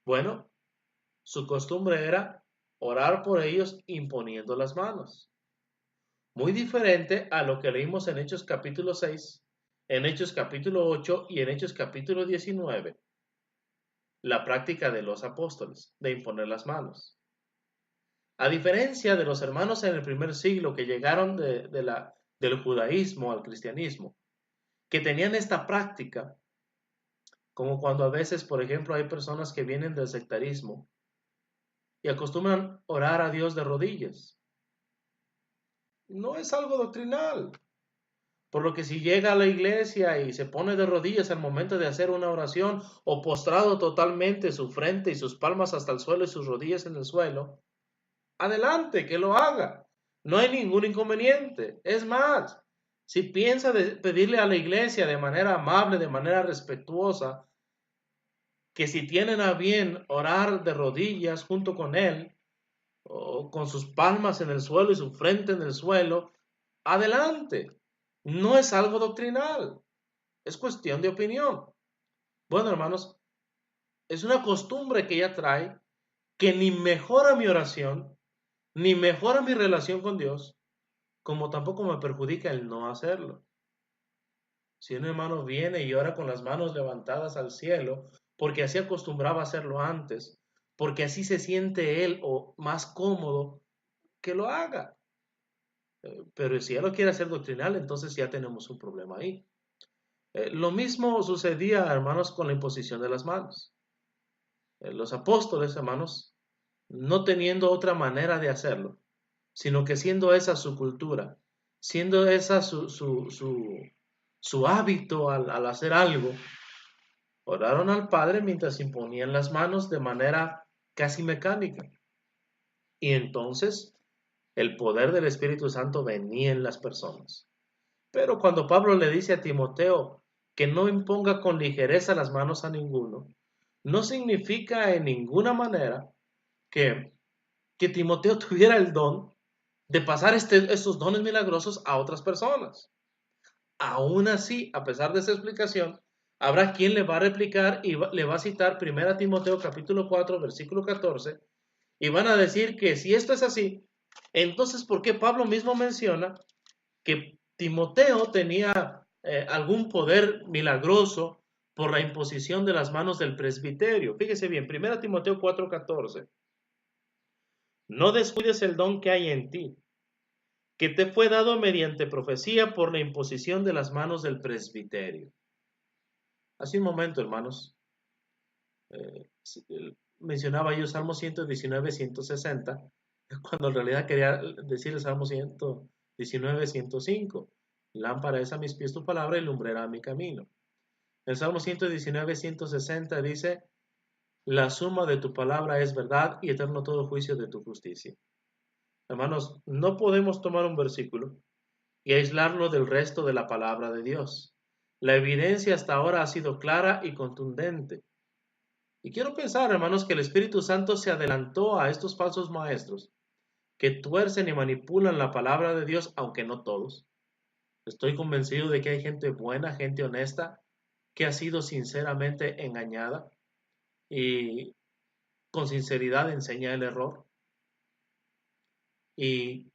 bueno, su costumbre era orar por ellos imponiendo las manos. Muy diferente a lo que leímos en Hechos capítulo 6, en Hechos capítulo 8 y en Hechos capítulo 19, la práctica de los apóstoles, de imponer las manos. A diferencia de los hermanos en el primer siglo que llegaron del judaísmo al cristianismo, que tenían esta práctica, como cuando a veces, por ejemplo, hay personas que vienen del sectarismo y acostumbran orar a Dios de rodillas. No es algo doctrinal. Por lo que si llega a la iglesia y se pone de rodillas al momento de hacer una oración o postrado totalmente su frente y sus palmas hasta el suelo y sus rodillas en el suelo, adelante, que lo haga. No hay ningún inconveniente. Es más, si piensa pedirle a la iglesia de manera amable, de manera respetuosa, que si tienen a bien orar de rodillas junto con él, o con sus palmas en el suelo y su frente en el suelo, adelante. No es algo doctrinal, es cuestión de opinión. Bueno, hermanos, es una costumbre que ella trae que ni mejora mi oración, ni mejora mi relación con Dios, como tampoco me perjudica el no hacerlo. Si un hermano viene y ora con las manos levantadas al cielo, porque así acostumbraba a hacerlo antes, porque así se siente él o más cómodo, que lo haga. Pero si ya lo quiere hacer doctrinal, entonces ya tenemos un problema ahí. Lo mismo sucedía, hermanos, con la imposición de las manos. Los apóstoles, hermanos, no teniendo otra manera de hacerlo, sino que siendo esa su cultura, siendo esa su hábito al hacer algo, oraron al Padre mientras imponían las manos de manera casi mecánica. Y entonces el poder del Espíritu Santo venía en las personas. Pero cuando Pablo le dice a Timoteo que no imponga con ligereza las manos a ninguno, no significa en ninguna manera que, que Timoteo tuviera el don de pasar estos dones milagrosos a otras personas. Aún así, a pesar de esa explicación, habrá quien le va a replicar y le va a citar 1 Timoteo capítulo 4, versículo 14, y van a decir que si esto es así, entonces ¿por qué Pablo mismo menciona que Timoteo tenía algún poder milagroso por la imposición de las manos del presbiterio? Fíjese bien, 1 Timoteo 4:14. No descuides el don que hay en ti, que te fue dado mediante profecía por la imposición de las manos del presbiterio. Hace un momento, hermanos, eh, mencionaba yo Salmo 119, 160, cuando en realidad quería decir el Salmo 119, 105. Lámpara es a mis pies tu palabra y lumbrera a mi camino. El Salmo 119, 160 dice, la suma de tu palabra es verdad y eterno todo juicio de tu justicia. Hermanos, no podemos tomar un versículo y aislarlo del resto de la palabra de Dios. La evidencia hasta ahora ha sido clara y contundente. Y quiero pensar, hermanos, que el Espíritu Santo se adelantó a estos falsos maestros que tuercen y manipulan la palabra de Dios, aunque no todos. Estoy convencido de que hay gente buena, gente honesta, que ha sido sinceramente engañada y con sinceridad enseña el error. Y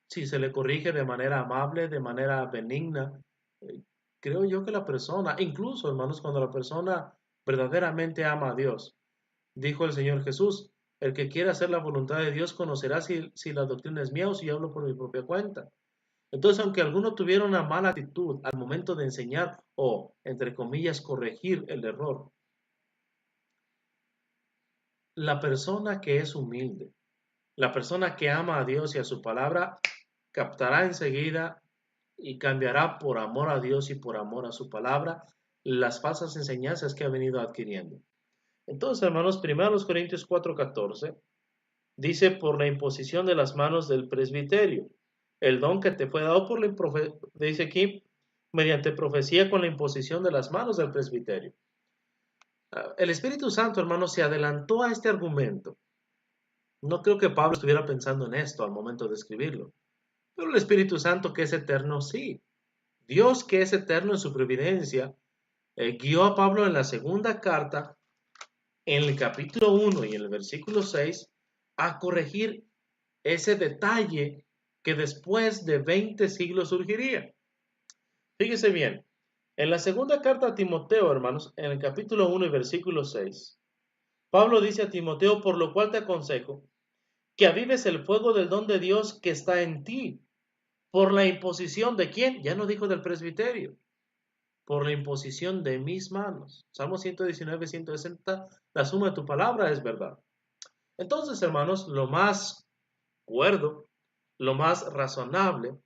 si se le corrige de manera amable, de manera benigna, eh, creo yo que la persona, incluso hermanos, cuando la persona verdaderamente ama a Dios, dijo el Señor Jesús, el que quiera hacer la voluntad de Dios conocerá si la doctrina es mía o si yo hablo por mi propia cuenta. Entonces, aunque alguno tuviera una mala actitud al momento de enseñar o, entre comillas, corregir el error, la persona que es humilde, la persona que ama a Dios y a su palabra, captará enseguida y cambiará por amor a Dios y por amor a su palabra las falsas enseñanzas que ha venido adquiriendo. Entonces, hermanos, 1 Corintios 4:14 dice, por la imposición de las manos del presbiterio, el don que te fue dado por dice aquí, mediante profecía con la imposición de las manos del presbiterio. El Espíritu Santo, hermanos, se adelantó a este argumento. No creo que Pablo estuviera pensando en esto al momento de escribirlo, pero el Espíritu Santo, que es eterno, sí. Dios, que es eterno en su providencia, guió a Pablo en la segunda carta, en el capítulo 1 y en el versículo 6, a corregir ese detalle que después de 20 siglos surgiría. Fíjese bien, en la segunda carta a Timoteo, hermanos, en el capítulo 1 y versículo 6, Pablo dice a Timoteo, por lo cual te aconsejo que avives el fuego del don de Dios que está en ti, por la imposición de quién, ya no dijo del presbiterio, por la imposición de mis manos. Salmo 119, 160, la suma de tu palabra es verdad. Entonces, hermanos, lo más cuerdo, lo más razonable,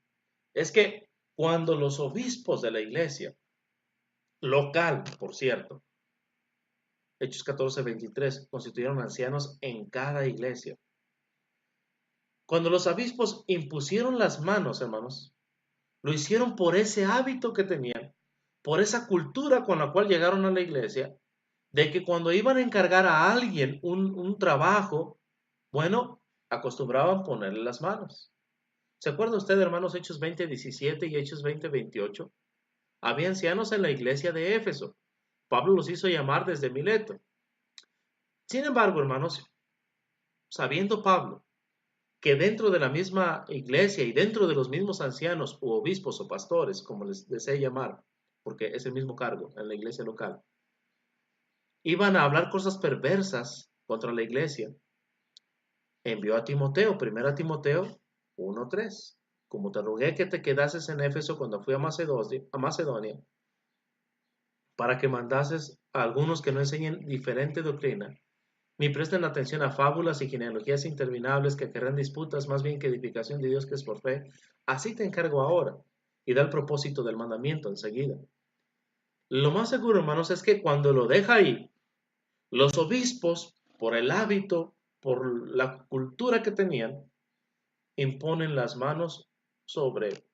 es que cuando los obispos de la iglesia, local, por cierto, Hechos 14, 23, constituyeron ancianos en cada iglesia. Cuando los obispos impusieron las manos, hermanos, lo hicieron por ese hábito que tenían, por esa cultura con la cual llegaron a la iglesia, de que cuando iban a encargar a alguien un trabajo, bueno, acostumbraban ponerle las manos. ¿Se acuerda usted, hermanos, Hechos 20:17 y Hechos 20:28? Había ancianos en la iglesia de Éfeso. Pablo los hizo llamar desde Mileto. Sin embargo, hermanos, sabiendo Pablo que dentro de la misma iglesia y dentro de los mismos ancianos u obispos o pastores, como les desee llamar, porque es el mismo cargo en la iglesia local, iban a hablar cosas perversas contra la iglesia, envió a Timoteo, 1 Timoteo 1:3. Como te rogué que te quedases en Éfeso cuando fui a Macedonia, para que mandases a algunos que no enseñen diferente doctrina, ni presten atención a fábulas y genealogías interminables que querrán disputas más bien que edificación de Dios que es por fe. Así te encargo ahora, y da el propósito del mandamiento enseguida. Lo más seguro, hermanos, es que cuando lo deja ahí, los obispos, por el hábito, por la cultura que tenían, imponen las manos sobre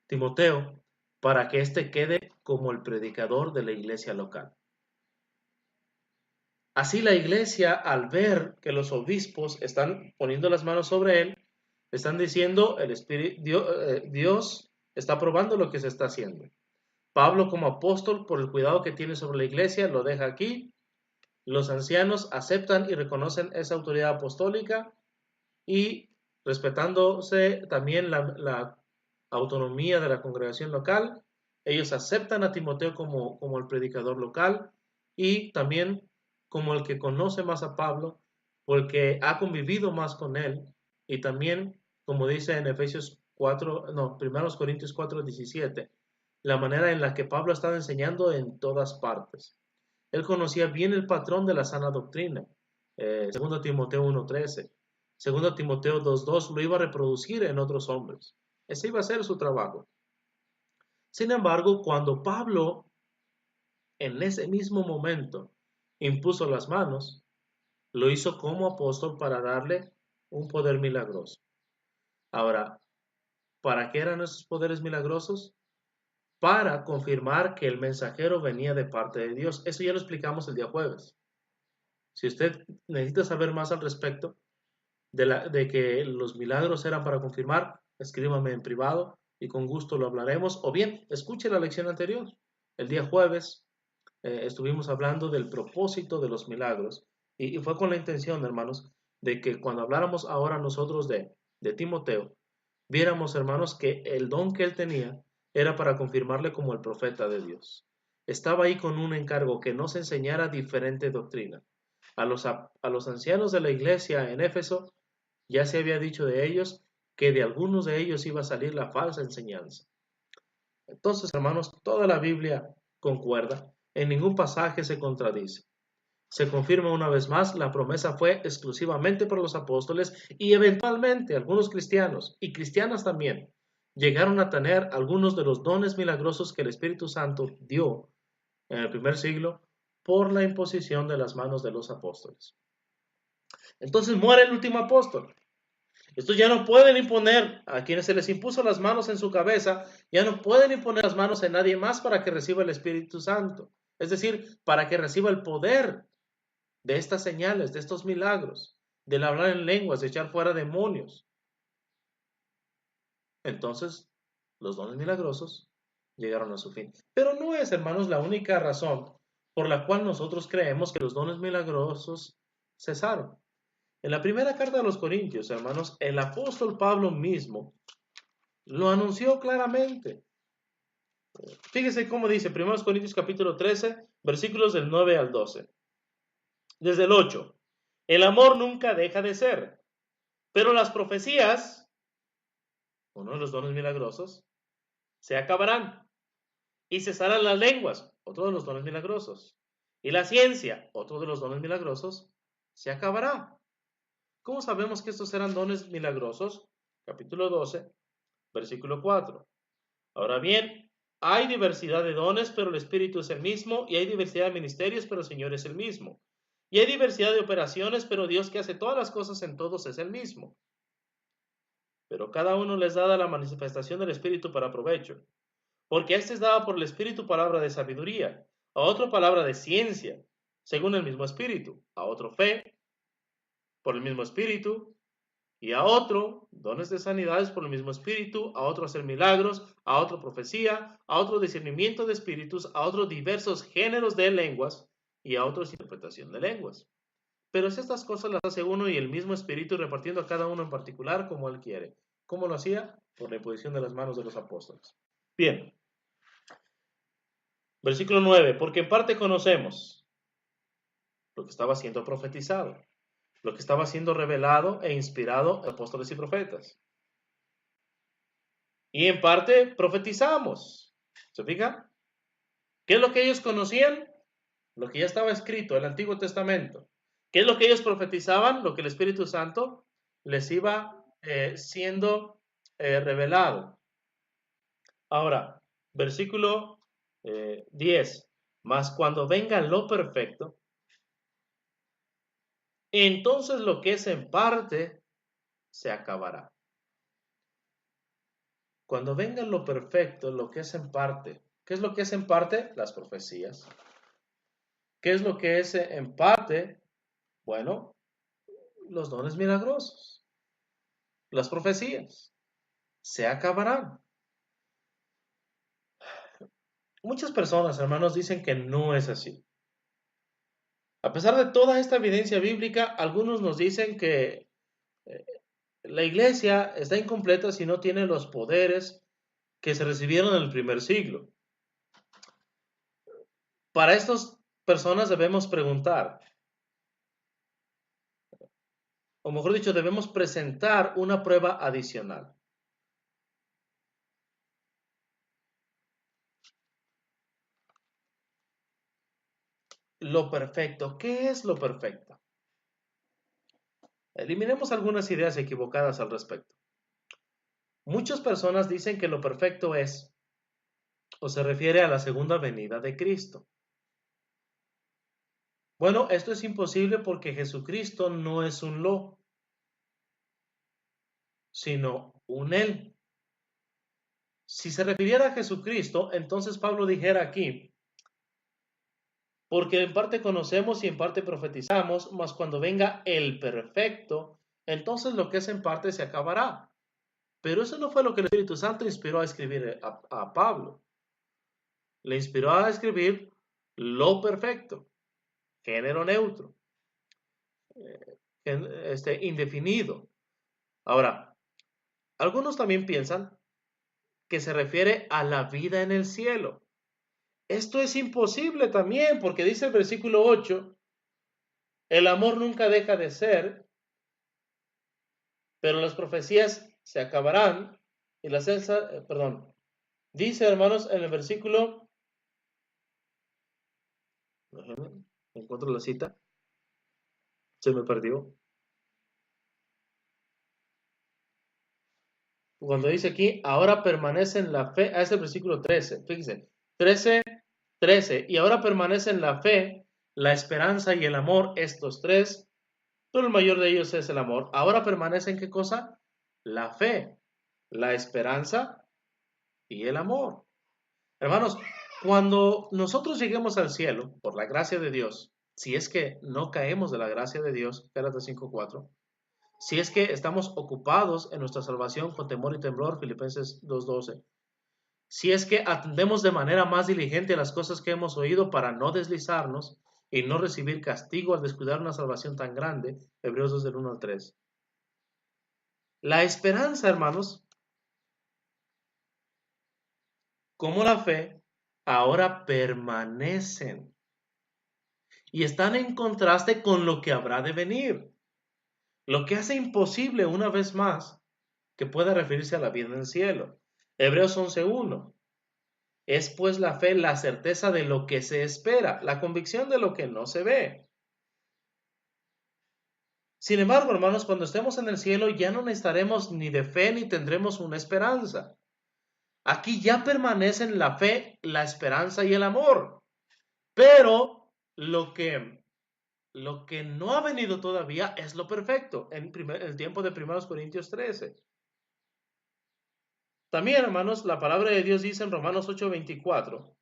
Timoteo para que éste quede como el predicador de la iglesia local. Así la iglesia, al ver que los obispos están poniendo las manos sobre él, están diciendo, Dios está probando lo que se está haciendo. Pablo, como apóstol, por el cuidado que tiene sobre la iglesia, lo deja aquí. Los ancianos aceptan y reconocen esa autoridad apostólica y respetándose también la autonomía de la congregación local, ellos aceptan a Timoteo como el predicador local y también como el que conoce más a Pablo, porque ha convivido más con él, y también, como dice en Efesios 4, no, 1 Corintios 4:17, la manera en la que Pablo estaba enseñando en todas partes. Él conocía bien el patrón de la sana doctrina, 2 Timoteo 1:13, 2 Timoteo 2:2 lo iba a reproducir en otros hombres. Ese iba a ser su trabajo. Sin embargo, cuando Pablo en ese mismo momento impuso las manos, lo hizo como apóstol para darle un poder milagroso. Ahora, ¿para qué eran esos poderes milagrosos? Para confirmar que el mensajero venía de parte de Dios. Eso ya lo explicamos el día jueves. Si usted necesita saber más al respecto de que los milagros eran para confirmar, escríbame en privado y con gusto lo hablaremos. O bien, escuche la lección anterior. El día jueves estuvimos hablando del propósito de los milagros y fue con la intención, hermanos, de que cuando habláramos ahora nosotros de Timoteo, viéramos, hermanos, que el don que él tenía era para confirmarle como el profeta de Dios. Estaba ahí con un encargo, que no se enseñara diferente doctrina. A los ancianos de la iglesia en Éfeso ya se había dicho de ellos que de algunos de ellos iba a salir la falsa enseñanza. Entonces, hermanos, toda la Biblia concuerda, en ningún pasaje se contradice. Se confirma una vez más, la promesa fue exclusivamente para los apóstoles y eventualmente algunos cristianos y cristianas también llegaron a tener algunos de los dones milagrosos que el Espíritu Santo dio en el primer siglo por la imposición de las manos de los apóstoles. Entonces muere el último apóstol. Estos ya no pueden imponer a quienes se les impuso las manos en su cabeza, ya no pueden imponer las manos en nadie más para que reciba el Espíritu Santo. Es decir, para que reciba el poder de estas señales, de estos milagros, del hablar en lenguas, de echar fuera demonios. Entonces, los dones milagrosos llegaron a su fin. Pero no es, hermanos, la única razón por la cual nosotros creemos que los dones milagrosos cesaron. En la primera carta a los Corintios, hermanos, el apóstol Pablo mismo lo anunció claramente. Fíjese cómo dice 1 Corintios capítulo 13, versículos del 9 al 12. Desde el 8. El amor nunca deja de ser, pero las profecías, uno de los dones milagrosos, se acabarán. Y cesarán las lenguas, otro de los dones milagrosos. Y la ciencia, otro de los dones milagrosos, se acabará. ¿Cómo sabemos que estos eran dones milagrosos? Capítulo 12, versículo 4. Ahora bien, hay diversidad de dones, pero el Espíritu es el mismo, y hay diversidad de ministerios, pero el Señor es el mismo. Y hay diversidad de operaciones, pero Dios que hace todas las cosas en todos es el mismo. Pero cada uno les da la manifestación del Espíritu para provecho. Porque a este es dada por el Espíritu palabra de sabiduría, a otro palabra de ciencia, según el mismo Espíritu, a otro fe, por el mismo Espíritu, y a otro dones de sanidades por el mismo Espíritu, a otro hacer milagros, a otro profecía, a otro discernimiento de espíritus, a otros diversos géneros de lenguas, y a otros interpretación de lenguas. Pero si estas cosas las hace uno y el mismo Espíritu, repartiendo a cada uno en particular como él quiere. ¿Cómo lo hacía? Por la imposición de las manos de los apóstoles. Bien. Versículo 9, porque en parte conocemos lo que estaba siendo profetizado, lo que estaba siendo revelado e inspirado a apóstoles y profetas. Y en parte profetizamos. ¿Se fija? ¿Qué es lo que ellos conocían? Lo que ya estaba escrito, el Antiguo Testamento. ¿Qué es lo que ellos profetizaban? Lo que el Espíritu Santo les iba siendo revelado. Ahora, versículo 10. Mas cuando venga lo perfecto, entonces lo que es en parte se acabará. Cuando venga lo perfecto, lo que es en parte. ¿Qué es lo que es en parte? Las profecías. ¿Qué es lo que es en parte? Bueno, los dones milagrosos. Las profecías. Se acabarán. Muchas personas, hermanos, dicen que no es así. A pesar de toda esta evidencia bíblica, algunos nos dicen que la iglesia está incompleta si no tiene los poderes que se recibieron en el primer siglo. Para estas personas debemos preguntar, o mejor dicho, debemos presentar una prueba adicional. Lo perfecto. ¿Qué es lo perfecto? Eliminemos algunas ideas equivocadas al respecto. Muchas personas dicen que lo perfecto es, o se refiere a la segunda venida de Cristo. Bueno, esto es imposible porque Jesucristo no es un lo, sino un él. Si se refiriera a Jesucristo, entonces Pablo dijera aquí, porque en parte conocemos y en parte profetizamos, mas cuando venga el perfecto, entonces lo que es en parte se acabará. Pero eso no fue lo que el Espíritu Santo inspiró a escribir a Pablo. Le inspiró a escribir lo perfecto, género neutro, indefinido. Ahora, algunos también piensan que se refiere a la vida en el cielo. Esto es imposible también, porque dice el versículo 8, el amor nunca deja de ser, pero las profecías se acabarán y la dice hermanos en el versículo Encuentro la cita. Se me perdió. Cuando dice aquí, ahora permanece en la fe, es el versículo 13, fíjense, 13, 13, y ahora permanece en la fe, la esperanza y el amor, estos tres, pero el mayor de ellos es el amor. Ahora permanece en qué cosa? La fe, la esperanza y el amor. Hermanos, cuando nosotros lleguemos al cielo, por la gracia de Dios, si es que no caemos de la gracia de Dios, Gálatas 5:4, si es que estamos ocupados en nuestra salvación con temor y temblor, Filipenses 2:12, si es que atendemos de manera más diligente a las cosas que hemos oído para no deslizarnos y no recibir castigo al descuidar una salvación tan grande, Hebreos 2 del 1 al 3. La esperanza, hermanos, como la fe, ahora permanecen y están en contraste con lo que habrá de venir, lo que hace imposible una vez más que pueda referirse a la vida en el cielo. Hebreos 11:1. Es pues la fe la certeza de lo que se espera, la convicción de lo que no se ve. Sin embargo, hermanos, cuando estemos en el cielo ya no necesitaremos ni de fe ni tendremos una esperanza. Aquí ya permanecen la fe, la esperanza y el amor. Pero lo que no ha venido todavía es lo perfecto en el tiempo de 1 Corintios 13. También, hermanos, la palabra de Dios dice en Romanos 8:24,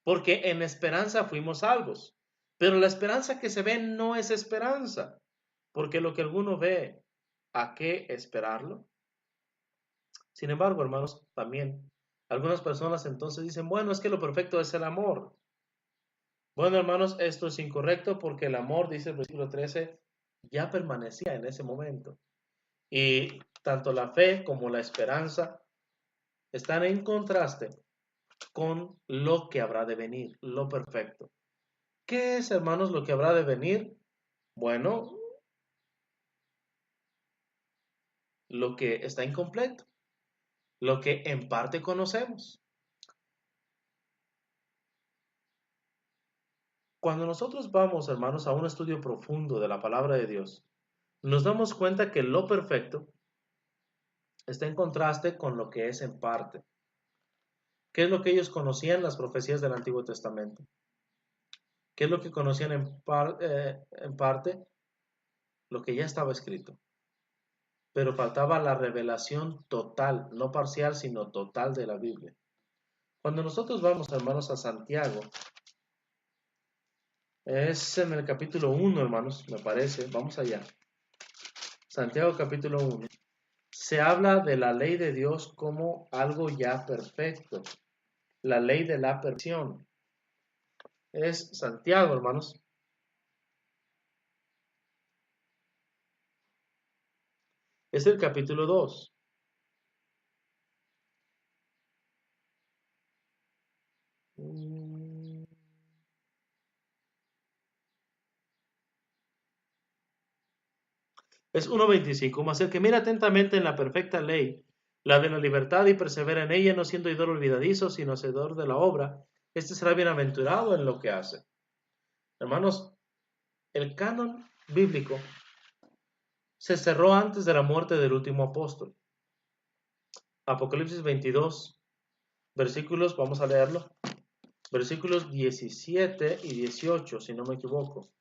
porque en esperanza fuimos salvos. Pero la esperanza que se ve no es esperanza, porque lo que alguno ve, ¿a qué esperarlo? Sin embargo, hermanos, también algunas personas entonces dicen, bueno, es que lo perfecto es el amor. Bueno, hermanos, esto es incorrecto porque el amor, dice el versículo 13, ya permanecía en ese momento. Y tanto la fe como la esperanza están en contraste con lo que habrá de venir, lo perfecto. ¿Qué es, hermanos, lo que habrá de venir? Bueno, lo que está incompleto, lo que en parte conocemos. Cuando nosotros vamos, hermanos, a un estudio profundo de la palabra de Dios, nos damos cuenta que lo perfecto está en contraste con lo que es en parte. ¿Qué es lo que ellos conocían las profecías del Antiguo Testamento? ¿Qué es lo que conocían en parte? Lo que ya estaba escrito. Pero faltaba la revelación total, no parcial, sino total de la Biblia. Cuando nosotros vamos, hermanos, a Santiago, es en el capítulo 1, hermanos, me parece, vamos allá. Santiago capítulo 1. Se habla de la ley de Dios como algo ya perfecto, la ley de la perfección. Es Santiago, hermanos. Es el capítulo 2. Es 1:25. Mas el que mira atentamente en la perfecta ley, la de la libertad, y persevera en ella, no siendo idol olvidadizo, sino hacedor de la obra, este será bienaventurado en lo que hace. Hermanos, el canon bíblico se cerró antes de la muerte del último apóstol. Apocalipsis 22, versículos, vamos a leerlo, versículos 17 y 18, si no me equivoco.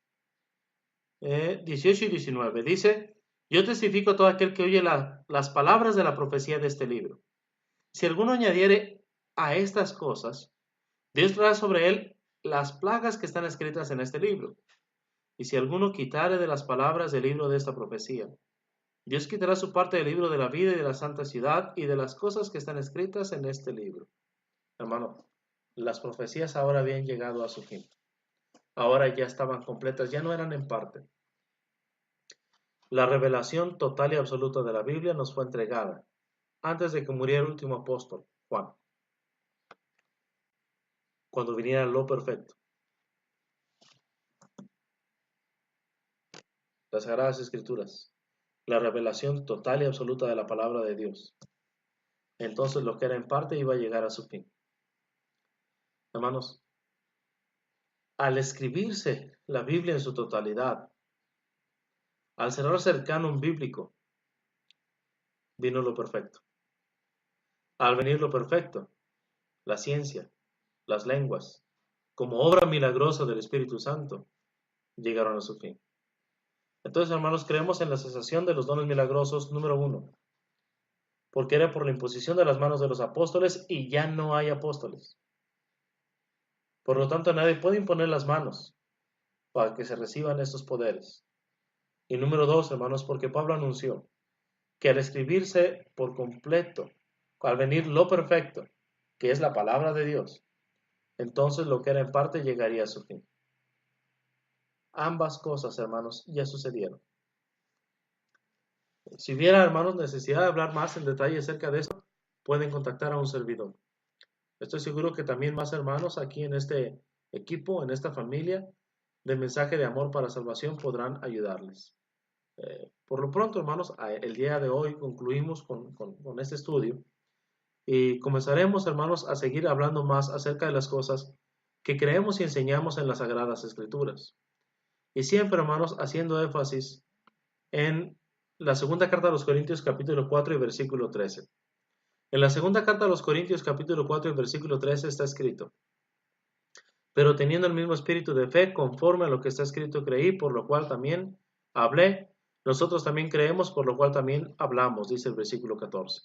18 y 19, dice, yo testifico a todo aquel que oye las palabras de la profecía de este libro. Si alguno añadiere a estas cosas, Dios traerá sobre él las plagas que están escritas en este libro. Y si alguno quitare de las palabras del libro de esta profecía, Dios quitará su parte del libro de la vida y de la santa ciudad y de las cosas que están escritas en este libro. Hermano, las profecías ahora habían llegado a su fin. Ahora ya estaban completas, ya no eran en parte. La revelación total y absoluta de la Biblia nos fue entregada antes de que muriera el último apóstol, Juan, cuando viniera lo perfecto. Las Sagradas Escrituras, la revelación total y absoluta de la palabra de Dios. Entonces lo que era en parte iba a llegar a su fin. Hermanos, al escribirse la Biblia en su totalidad, al cerrarse el canon bíblico, vino lo perfecto. Al venir lo perfecto, la ciencia, las lenguas, como obra milagrosa del Espíritu Santo, llegaron a su fin. Entonces, hermanos, creemos en la cesación de los dones milagrosos, número 1, porque era por la imposición de las manos de los apóstoles y ya no hay apóstoles. Por lo tanto, nadie puede imponer las manos para que se reciban estos poderes. Y número 2, hermanos, porque Pablo anunció que al escribirse por completo, al venir lo perfecto, que es la palabra de Dios, entonces lo que era en parte llegaría a su fin. Ambas cosas, hermanos, ya sucedieron. Si hubiera, hermanos, necesidad de hablar más en detalle acerca de esto, pueden contactar a un servidor. Estoy seguro que también más hermanos aquí en este equipo, en esta familia de mensaje de amor para salvación podrán ayudarles. Por lo pronto, hermanos, el día de hoy concluimos con este estudio y comenzaremos, hermanos, a seguir hablando más acerca de las cosas que creemos y enseñamos en las Sagradas Escrituras. Y siempre, hermanos, haciendo énfasis en la segunda carta a los Corintios capítulo 4 y versículo 13. En la segunda carta a los Corintios capítulo 4 y versículo 13 está escrito: pero teniendo el mismo espíritu de fe, conforme a lo que está escrito, creí, por lo cual también hablé. Nosotros también creemos, por lo cual también hablamos, dice el versículo 14.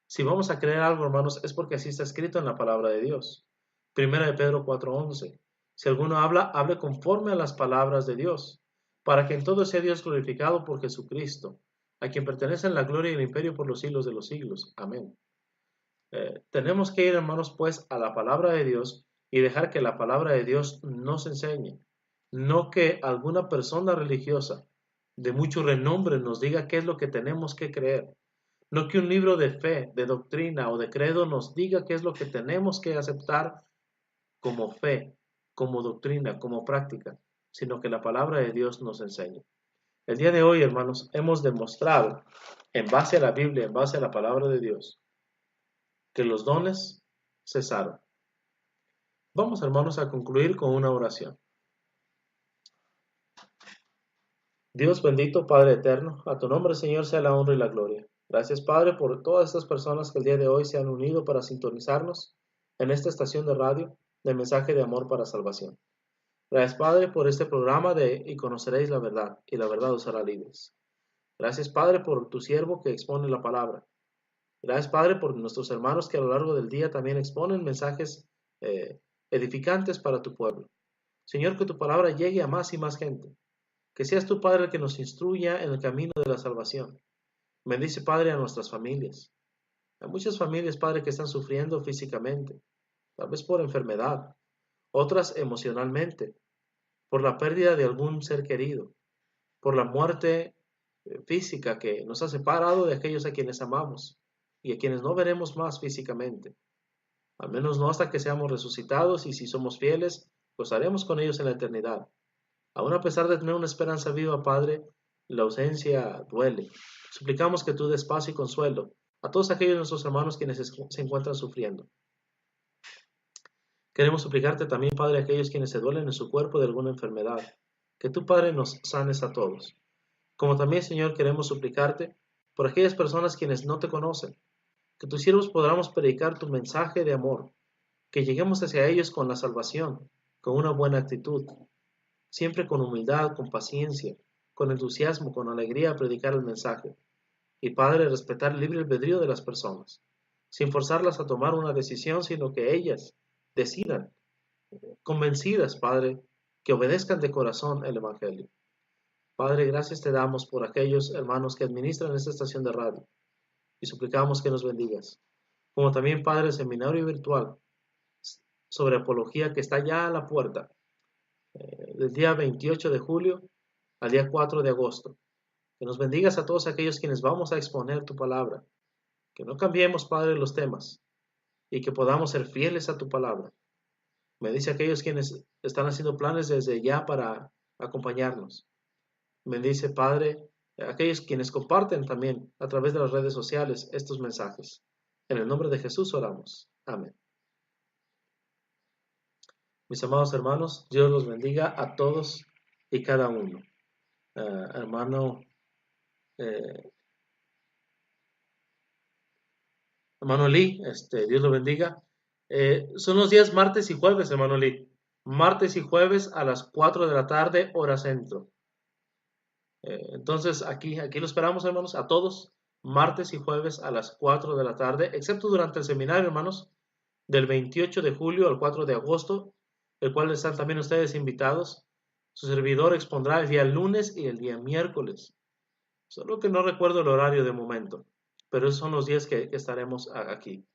Si vamos a creer algo, hermanos, es porque así está escrito en la palabra de Dios. Primera de Pedro 4:11. Si alguno habla, hable conforme a las palabras de Dios, para que en todo sea Dios glorificado por Jesucristo, a quien pertenecen la gloria y el imperio por los siglos de los siglos. Amén. Tenemos que ir, hermanos, pues, a la palabra de Dios y dejar que la palabra de Dios nos enseñe, no que alguna persona religiosa de mucho renombre nos diga qué es lo que tenemos que creer, no que un libro de fe, de doctrina o de credo nos diga qué es lo que tenemos que aceptar como fe, como doctrina, como práctica, sino que la palabra de Dios nos enseñe. El día de hoy, hermanos, hemos demostrado, en base a la Biblia, en base a la palabra de Dios, que los dones cesaron. Vamos, hermanos, a concluir con una oración. Dios bendito, Padre eterno, a tu nombre, Señor, sea la honra y la gloria. Gracias, Padre, por todas estas personas que el día de hoy se han unido para sintonizarnos en esta estación de radio de mensaje de amor para salvación. Gracias, Padre, por este programa de Y conoceréis la verdad, y la verdad os hará libres. Gracias, Padre, por tu siervo que expone la palabra. Gracias, Padre, por nuestros hermanos que a lo largo del día también exponen mensajes edificantes para tu pueblo. Señor, que tu palabra llegue a más y más gente. Que seas tu Padre el que nos instruya en el camino de la salvación. Bendice, Padre, a nuestras familias. Hay muchas familias, Padre, que están sufriendo físicamente, tal vez por enfermedad, otras emocionalmente, por la pérdida de algún ser querido, por la muerte física que nos ha separado de aquellos a quienes amamos y a quienes no veremos más físicamente. Al menos no hasta que seamos resucitados, y si somos fieles, gozaremos con ellos en la eternidad. Aún a pesar de tener una esperanza viva, Padre, la ausencia duele. Suplicamos que tú des paz y consuelo a todos aquellos de nuestros hermanos quienes se encuentran sufriendo. Queremos suplicarte también, Padre, a aquellos quienes se duelen en su cuerpo de alguna enfermedad, que tú, Padre, nos sanes a todos. Como también, Señor, queremos suplicarte por aquellas personas quienes no te conocen, que tus siervos podamos predicar tu mensaje de amor, que lleguemos hacia ellos con la salvación, con una buena actitud, siempre con humildad, con paciencia, con entusiasmo, con alegría a predicar el mensaje. Y Padre, respetar el libre albedrío de las personas, sin forzarlas a tomar una decisión, sino que ellas decidan, convencidas, Padre, que obedezcan de corazón el Evangelio. Padre, gracias te damos por aquellos hermanos que administran esta estación de radio y suplicamos que nos bendigas. Como también, Padre, el seminario virtual sobre apología que está ya a la puerta, del día 28 de julio al día 4 de agosto. Que nos bendigas a todos aquellos quienes vamos a exponer tu palabra. Que no cambiemos, Padre, los temas y que podamos ser fieles a tu palabra. Bendice a aquellos quienes están haciendo planes desde ya para acompañarnos. Bendice, Padre, a aquellos quienes comparten también a través de las redes sociales estos mensajes. En el nombre de Jesús oramos. Amén. Mis amados hermanos, Dios los bendiga a todos y cada uno. Hermano, eh, hermano Lee, Dios lo bendiga. Son los días martes y jueves, hermano Lee. Martes y jueves a las 4 de la tarde, hora centro. Entonces, aquí lo esperamos, hermanos, a todos. Martes y jueves a las 4 de la tarde, excepto durante el seminario, hermanos, del 28 de julio al 4 de agosto, el cual están también ustedes invitados. Su servidor expondrá el día lunes y el día miércoles. Solo que no recuerdo el horario de momento, pero esos son los días que estaremos aquí.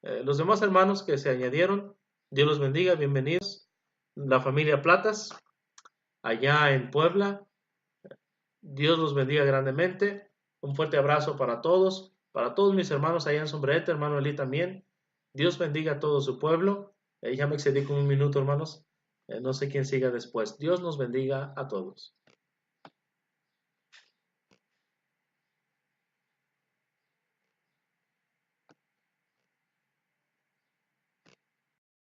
Los demás hermanos que se añadieron, Dios los bendiga, bienvenidos. La familia Platas, allá en Puebla, Dios los bendiga grandemente. Un fuerte abrazo para todos mis hermanos allá en Sombrerete, hermano Eli también. Dios bendiga a todo su pueblo. Ya me excedí con un minuto, hermanos. No sé quién siga después. Dios nos bendiga a todos.